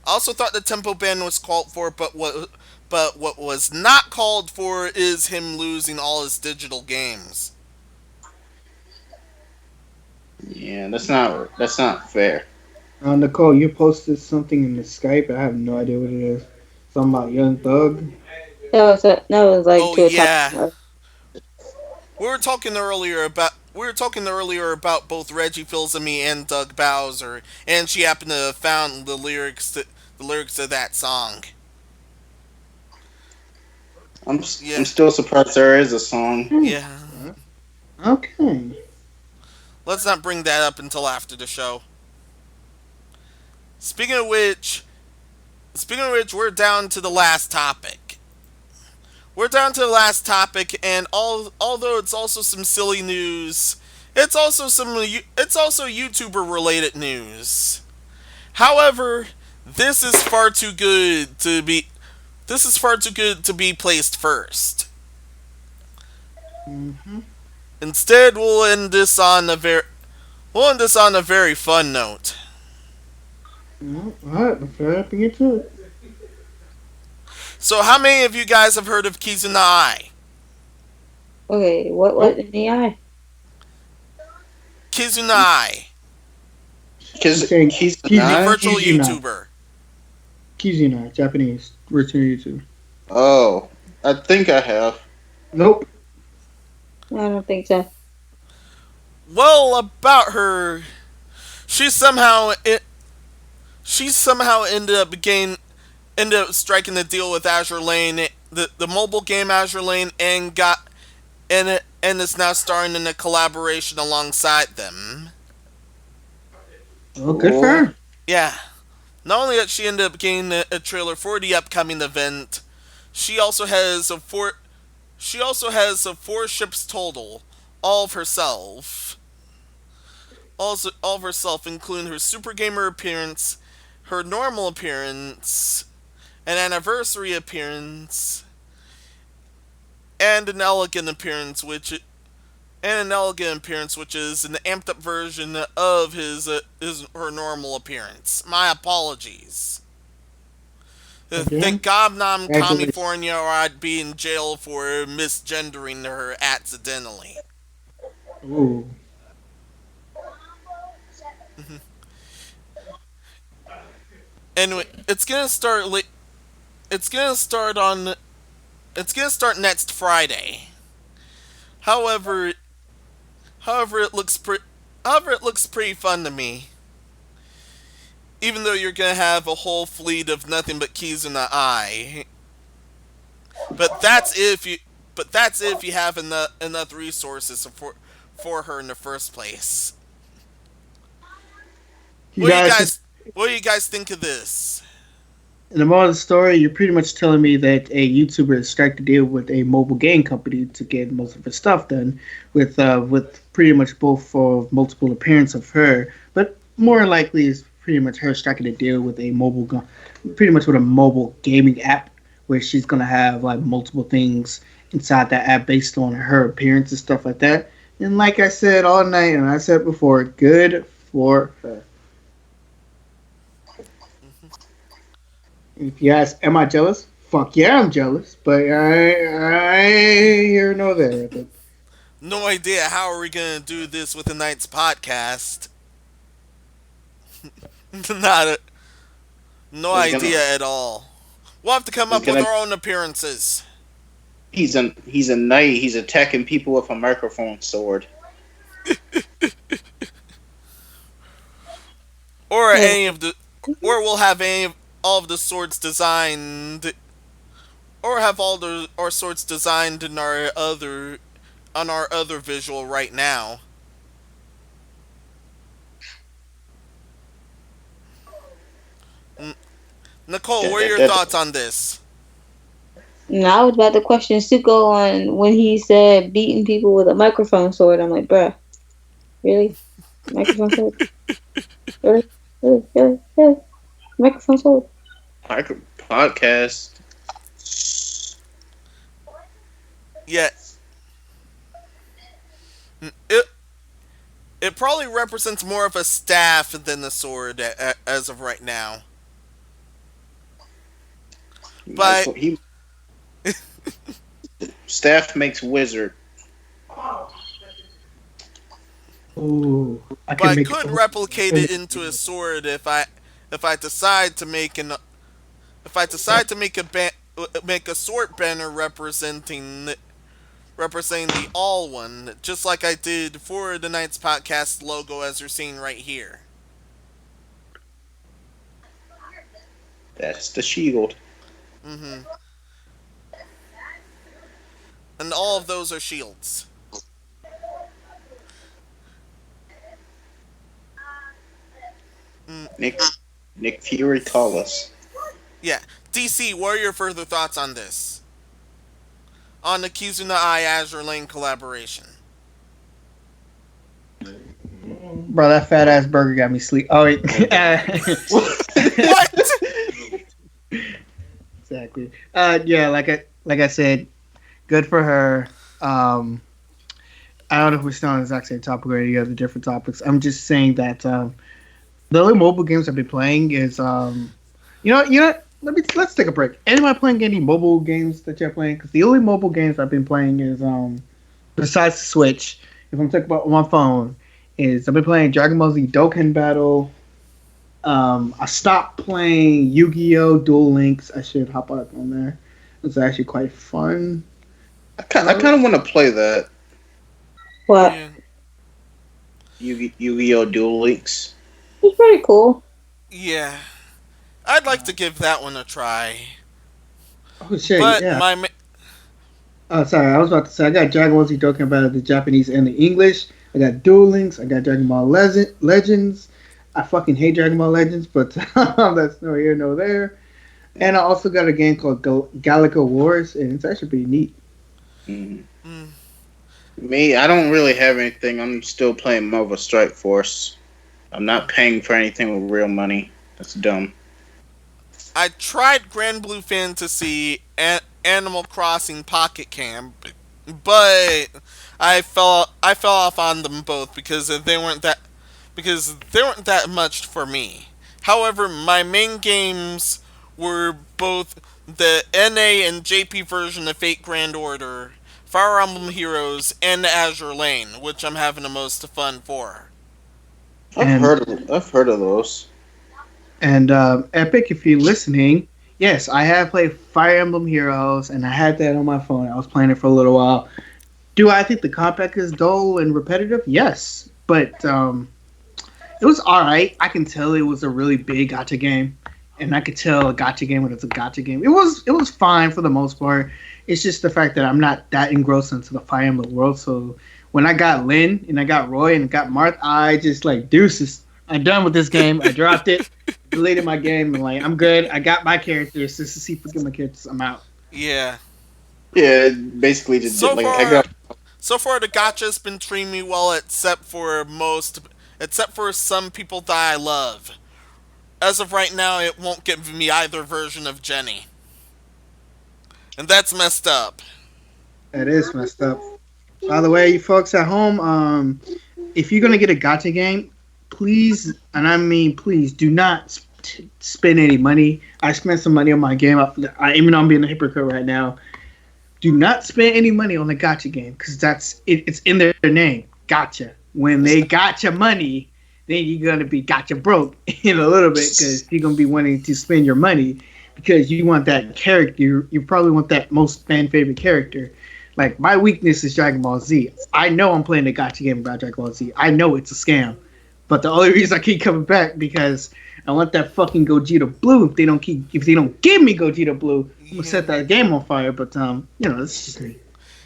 I also thought the tempo ban was called for, but what was not called for is him losing all his digital games. Yeah, that's not fair. Nicole, you posted something in the Skype. I have no idea what it is. Something about Young Thug. that was like Oh to a topic. yeah, we were talking earlier about both Reggie Fils-Aimé and Doug Bowser, and she happened to have found the lyrics of that song. I'm Yeah, still surprised there is a song. Hmm. yeah. Okay. Let's not bring that up until after the show. Speaking of which, speaking of which, we're down to the last topic. We're down to the last topic, and although it's also some silly news, it's also YouTuber related news. However, this is far too good to be this is far too good to be placed first. Mm-hmm. Instead, we'll end this on a very fun note. All right, let's get up and get to it. So, how many of you guys have heard of Kizunai? Okay, what Oh, in the eye? Kizunai, you Because saying he's the the nine. virtual Kizuna? YouTuber. Kizuna, Japanese. Return YouTube. Oh, I think I have. Nope. I don't think so. Well, about her, she somehow it, she somehow ended up striking a deal with Azure Lane, the mobile game Azure Lane, and and is now starring in a collaboration alongside them. Well, good for Cool. her. Yeah. Not only that she ended up getting a trailer for the upcoming event, she also has a four ships total, all of herself. Also, all of herself, including her super gamer appearance, her normal appearance, an anniversary appearance, and an elegant appearance, which is an amped up version of his her normal appearance. My apologies. Thank Again, God I'm congratulations. California, or I'd be in jail for misgendering her accidentally. Ooh. Anyway, It's gonna start on. It's gonna start next Friday. However, however it looks pre- however it looks pretty fun to me. Even though you're gonna have a whole fleet of nothing but keys in the eye. But that's if you have enough resources for her in the first place. You What do you guys, guys What do you guys think of this? in the moral of the story, you're pretty much telling me that a YouTuber has struck to deal with a mobile game company to get most of his stuff done, with pretty much both for multiple appearance of her, but more likely is pretty much her striking a deal with pretty much with a mobile gaming app where she's gonna have like multiple things inside that app based on her appearance and stuff like that. And like I said all night, and I said before, good for her. If you ask, am I jealous? Fuck yeah, I'm jealous, but I here nor there. But No idea how are we gonna do this with tonight's podcast. Not a, No He's gonna. idea at all. We'll have to come He's up with gonna. our own appearances. He's a knight. He's attacking people with a microphone sword. Or Wait, any of the or we'll have all of the swords designed or have all the our swords designed in our other on our other visual right now. Nicole, That, what are that, your that, thoughts on this? no, I was about to question Suko on when he said beating people with a microphone sword. I'm like, bruh, really? Microphone sword? Really? Really? Really? Really? Microphone sword? podcast. Yeah, it it probably represents more of a staff than the sword as of right now. But He staff makes wizard. ooh, I but can I make. could replicate it into a sword if I decide to make an if I decide to make a sword banner representing the all one, just like I did for the Knights podcast logo as you're seeing right here. That's the shield. hmm and all of those are shields. Mm, Nick Nick Fury, call us. yeah. DC, what are your further thoughts on this? On the Kizuna Eye Azure Lane collaboration. Bro, that fat ass burger got me sleep. Oh wait. What? Exactly. Yeah, like I said, good for her. I don't know if we're still on the exact same topic or any other different topics. I'm just saying that the only mobile games I've been playing is you know. Let's take a break. Anybody playing any mobile games that you're playing? Because the only mobile games I've been playing is besides the Switch. If I'm talking about my phone, is I've been playing Dragon Ball Z Dokkan Battle. I stopped playing Yu-Gi-Oh! Duel Links. I should hop up on there. It's actually quite fun. I kind of want to play that What? Yeah. Yu-Gi-Oh! Duel Links. It's pretty cool. Yeah. I'd like to give that one a try. Oh shit! But Yeah. my ma- Oh, sorry. I was about to say I got Dragon Ball Z Dokkan Battle, the Japanese and the English. I got Duel Links. I got Dragon Ball Legends. I fucking hate Dragon Ball Legends, but that's no here, no there. And I also got a game called Galaga Wars, and it's actually pretty neat. Mm. mm, Me, I don't really have anything. I'm still playing Marvel Strike Force. I'm not paying for anything with real money. That's dumb. I tried Grand Blue Fantasy and Animal Crossing Pocket Camp, but I fell off on them both because they weren't that much for me. However, my main games were both the NA and JP version of Fate Grand Order, Fire Emblem Heroes, and Azure Lane, which I'm having the most fun for. And I've heard of those. and Epic, if you're listening, yes, I have played Fire Emblem Heroes, and I had that on my phone. I was playing it for a little while. Do I think the combat is dull and repetitive? Yes, but it was all right. I can tell it was a really big gacha game, and I could tell a gacha game when it's a gacha game. It was fine for the most part. It's just the fact that I'm not that engrossed into the Fire Emblem world. So when I got Lynn and I got Roy and I got Marth, I just like deuces. I'm done with this game. I dropped it, deleted my game, and like I'm good. I got my characters. Just to see forget my characters. I'm out. Yeah. Yeah, basically just So like far, I got. so far the gacha's been treating me well, except for some people that I love. As of right now, it won't give me either version of Jenny, and that's messed up. That is messed up. By the way, you folks at home, if you're gonna get a gacha game, please, and I mean please, do not spend any money. I spent some money on my game. Even though I'm being a hypocrite right now, do not spend any money on a gacha game because that's it, it's in their name, gotcha. When they gotcha money, then you're gonna be gotcha broke in a little bit because you're gonna be wanting to spend your money because you want that character. You probably want that most fan favorite character. Like my weakness is Dragon Ball Z. I know I'm playing a gotcha game about Dragon Ball Z. I know it's a scam, but the only reason I keep coming back because I want that fucking Gogeta Blue. If they don't give me Gogeta Blue, I'm gonna set that game on fire. But it's just me.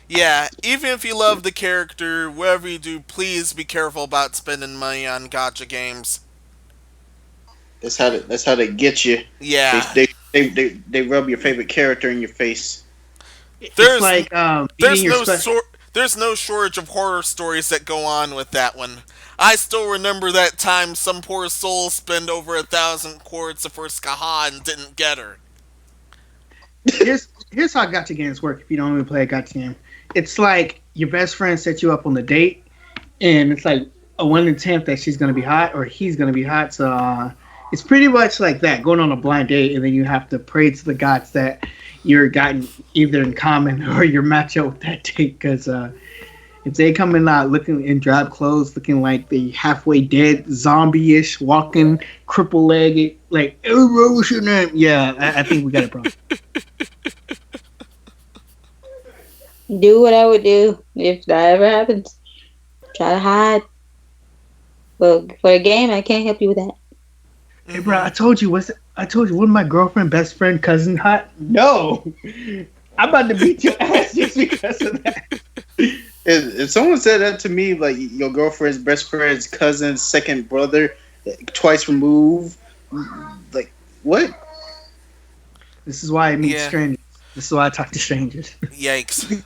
Yeah, even if you love the character, whatever you do, please be careful about spending money on gacha games. That's how they get you. Yeah, They rub your favorite character in your face. It's there's like there's eating your no special. there's no shortage of horror stories that go on with that one. I still remember that time some poor soul spent over 1,000 quartz for Skaha and didn't get her. Here's how gacha games work. If you don't even play a gacha game, it's like your best friend sets you up on the date, and it's like a 1 in 10 that she's gonna be hot or he's gonna be hot. So it's pretty much like that, going on a blind date, and then you have to pray to the gods that you're gotten either in common or you're match up with that date. Because if they come in looking in drab clothes, looking like they halfway dead, zombie-ish, walking, cripple-legged, like, oh, what's your name? Yeah, I think we got a problem. Do what I would do if that ever happens. Try to hide. But for a game, I can't help you with that. Hey, bro, I told you, wasn't my girlfriend, best friend, cousin hot? No! I'm about to beat your ass just because of that. if someone said that to me, like your girlfriend's best friend's cousin's second brother, twice removed, like what? This is why I meet Yeah, strangers. This is why I talk to strangers. yikes.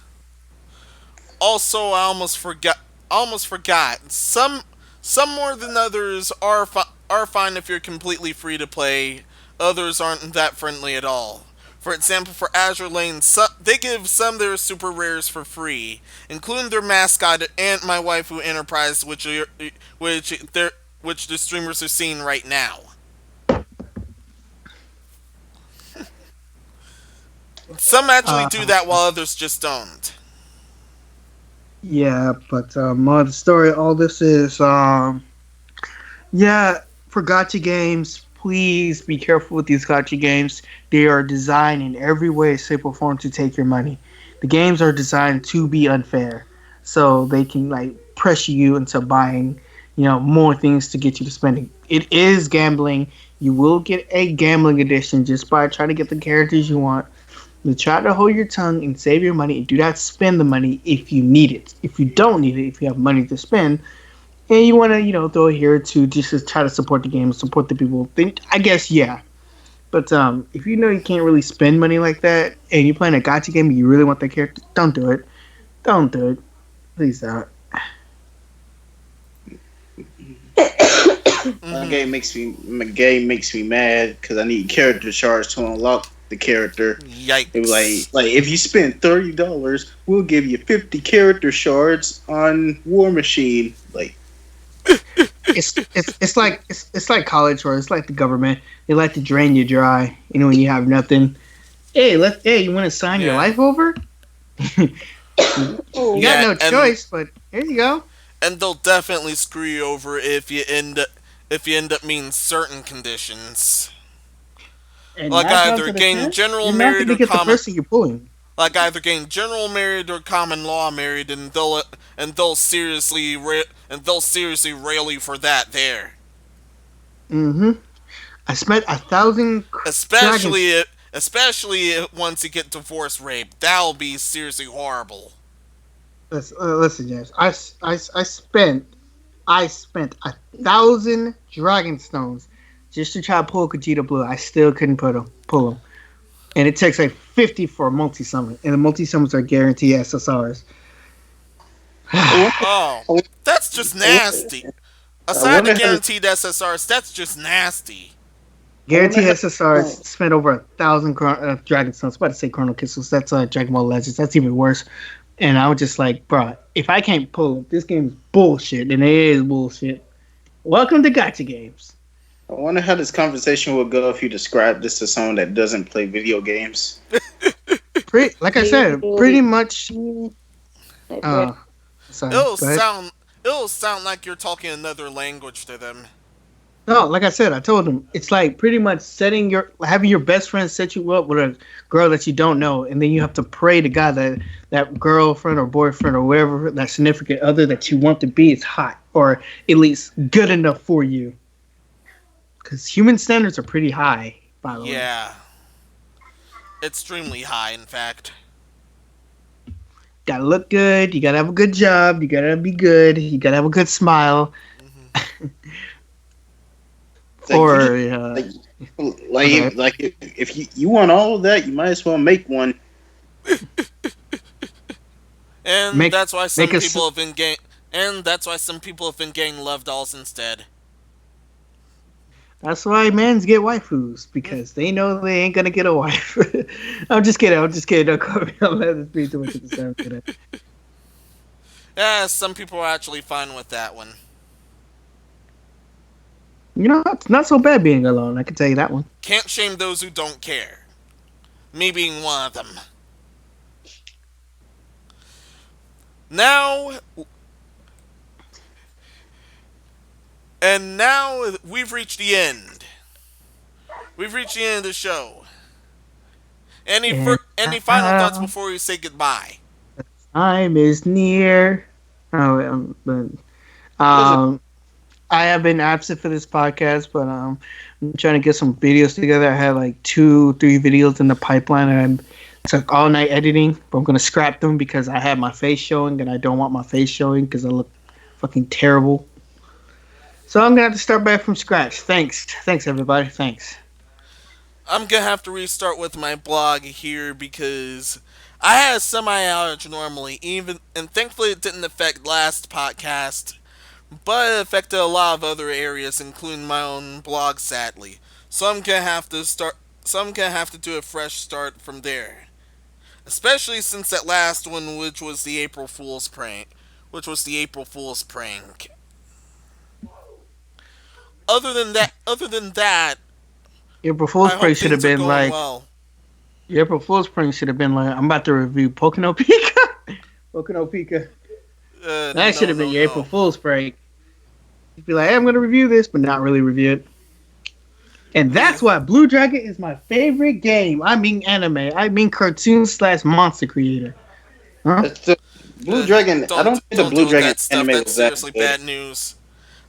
Also, I almost forgot. Almost forgot. Some more than others are fine if you're completely free to play. Others aren't that friendly at all. For example, for Azure Lane, they give some of their super rares for free, including their mascot and my waifu Enterprise, which the streamers are seeing right now. Some actually do that, while others just don't. Yeah, but more of the story, all this is, yeah, for gotcha games, please be careful with these gotcha games. They are designed in every way, shape, or form to take your money. The games are designed to be unfair, so they can like pressure you into buying, more things to get you to spending. It is gambling. You will get a gambling edition just by trying to get the characters you want. You try to hold your tongue and save your money and do not spend the money if you need it. If you don't need it, if you have money to spend, and you want to, throw a here or two just to try to support the game, support the people, then I guess, yeah. But if you know you can't really spend money like that, and you're playing a gacha game and you really want that character, don't do it. Don't do it. Please don't. My game makes me mad because I need character shards to unlock the character. Yikes! It was like if you spend $30, we'll give you 50 character shards on War Machine. Like It's like college, or it's like the government. They like to drain you dry. When you have nothing. Hey, you want to sign your life over? You got no choice, but here you go. And they'll definitely screw you over if you end up meeting certain conditions. And Like either gain general married or common. The person you're pulling. Like either gain general married or common law married, and they'll seriously rail you for that there. Mm-hmm. I spent 1,000. Especially once you get divorce rape, that'll be seriously horrible. Listen, James. I spent 1,000 dragon stones just to try to pull Vegeta Blue. I still couldn't pull him. And it takes like 50 for a multi-summon. And the multi-summons are guaranteed SSRs. Oh, that's just nasty. Aside the guaranteed SSRs, that's just nasty. Guaranteed SSRs spent over 1,000 Dragon Stones. I was about to say Chrono Crystals. That's Dragon Ball Legends. That's even worse. And I was just like, bro, if I can't pull them, this game is bullshit. And it is bullshit. Welcome to Gacha Games. I wonder how this conversation would go if you describe this to someone that doesn't play video games. Like I said, pretty much. It'll sound like you're talking another language to them. No, like I said, I told him it's like pretty much having your best friend set you up with a girl that you don't know, and then you have to pray to God that girlfriend or boyfriend or whatever, that significant other that you want to be is hot, or at least good enough for you. Because human standards are pretty high, by the way. Yeah. Extremely high, in fact. Gotta look good, you gotta have a good job, you gotta be good, you gotta have a good smile. Mm-hmm. If you want all of that, you might as well make one. And that's why some people have been getting love dolls instead. That's why mans get waifus, because they know they ain't gonna get a wife. I'm just kidding. Don't call me. I'll let this be too much of the sound today. Yeah, some people are actually fine with that one. It's not so bad being alone, I can tell you that one. Can't shame those who don't care. Me being one of them. Now we've reached the end. We've reached the end of the show. Any final thoughts before we say goodbye? Time is near. I have been absent for this podcast, but I'm trying to get some videos together. I had like 2-3 videos in the pipeline, and Took all night editing, but I'm gonna scrap them because I have my face showing, and I don't want my face showing because I look fucking terrible. So I'm gonna have to start back from scratch. Thanks everybody. Thanks. I'm gonna have to restart with my blog here because I had a semi outage normally, even and thankfully it didn't affect last podcast, but it affected a lot of other areas, including my own blog, sadly. So I'm gonna have to start. So I'm gonna have to do a fresh start from there, especially since that last one, which was the April Fool's prank. Other than that, April Fool's I hope prank should have things are been going like well. April Fool's prank should have been like I'm about to review Pocono Pika. Pocono Pika. That should No, have been no, your April no. Fool's prank. Be like, hey, I'm gonna review this, but not really review it. And Yeah. that's why Blue Dragon is my favorite game. I mean anime. I mean cartoon slash monster creator. Huh? It's the Blue Dragon. I don't think the Don't Blue deal with Dragon that stuff. anime That's was that seriously good. bad news.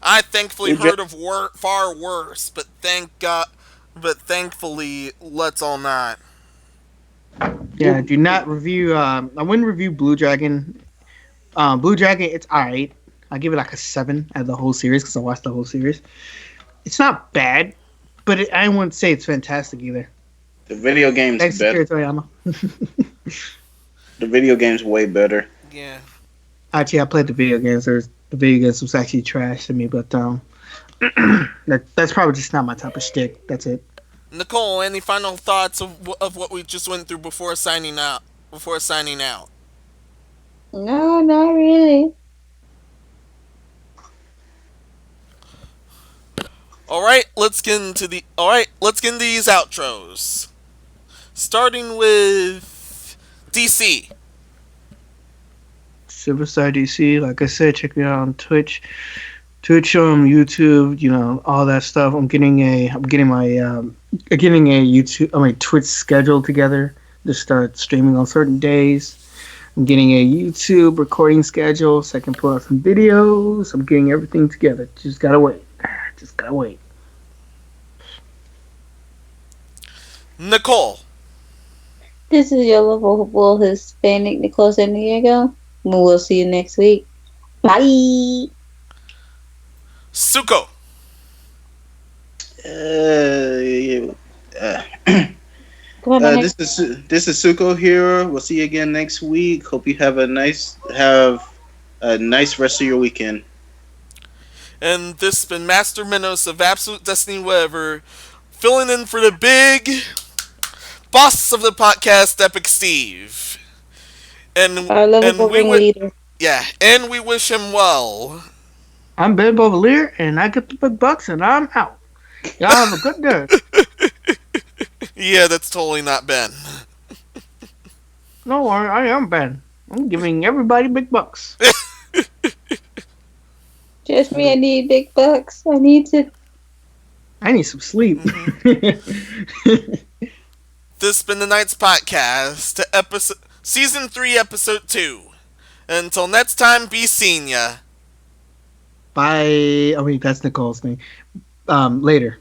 I thankfully Blue Dragon. heard of far worse, but thank God. But thankfully, let's all not. Yeah, do not review. I wouldn't review Blue Dragon. Blue Dragon, it's alright. I give it like a 7 out of the whole series because I watched the whole series. It's not bad, but I wouldn't say it's fantastic either. The video game's Thanks, better. Akira Toriyama. The video game's way better. Yeah. Actually, I played the video games. The video games was actually trash to me, but that's probably just not my type of shtick. That's it. Nicole, any final thoughts of what we just went through before signing out? Before signing out. No, not really. Let's get into these outros. Starting with DC. Superstar DC, like I said, check me out on Twitch, YouTube, all that stuff. Getting a YouTube, Twitch schedule together to start streaming on certain days. I'm getting a YouTube recording schedule so I can put out some videos. I'm getting everything together. Just gotta wait. Nicole. This is your lovable Hispanic Nicole San Diego. We'll see you next week. Bye. Suko. Come on, This is Suko here. We'll see you again next week. Hope you have a nice rest of your weekend. And this has been Master Minos of Absolute Destiny Whatever, filling in for the big boss of the podcast, Epic Steve. Our lovable ringleader. And we wish him well. I'm Ben Bovalier, and I get the big bucks, and I'm out. Y'all have a good day. Yeah, that's totally not Ben. No worry, I am Ben. I'm giving everybody big bucks. Just me, I need big bucks. I need some sleep. This has been the Night's Podcast, Season 3, Episode 2. Until next time, be seen ya. Bye. That's Nicole's thing. Later.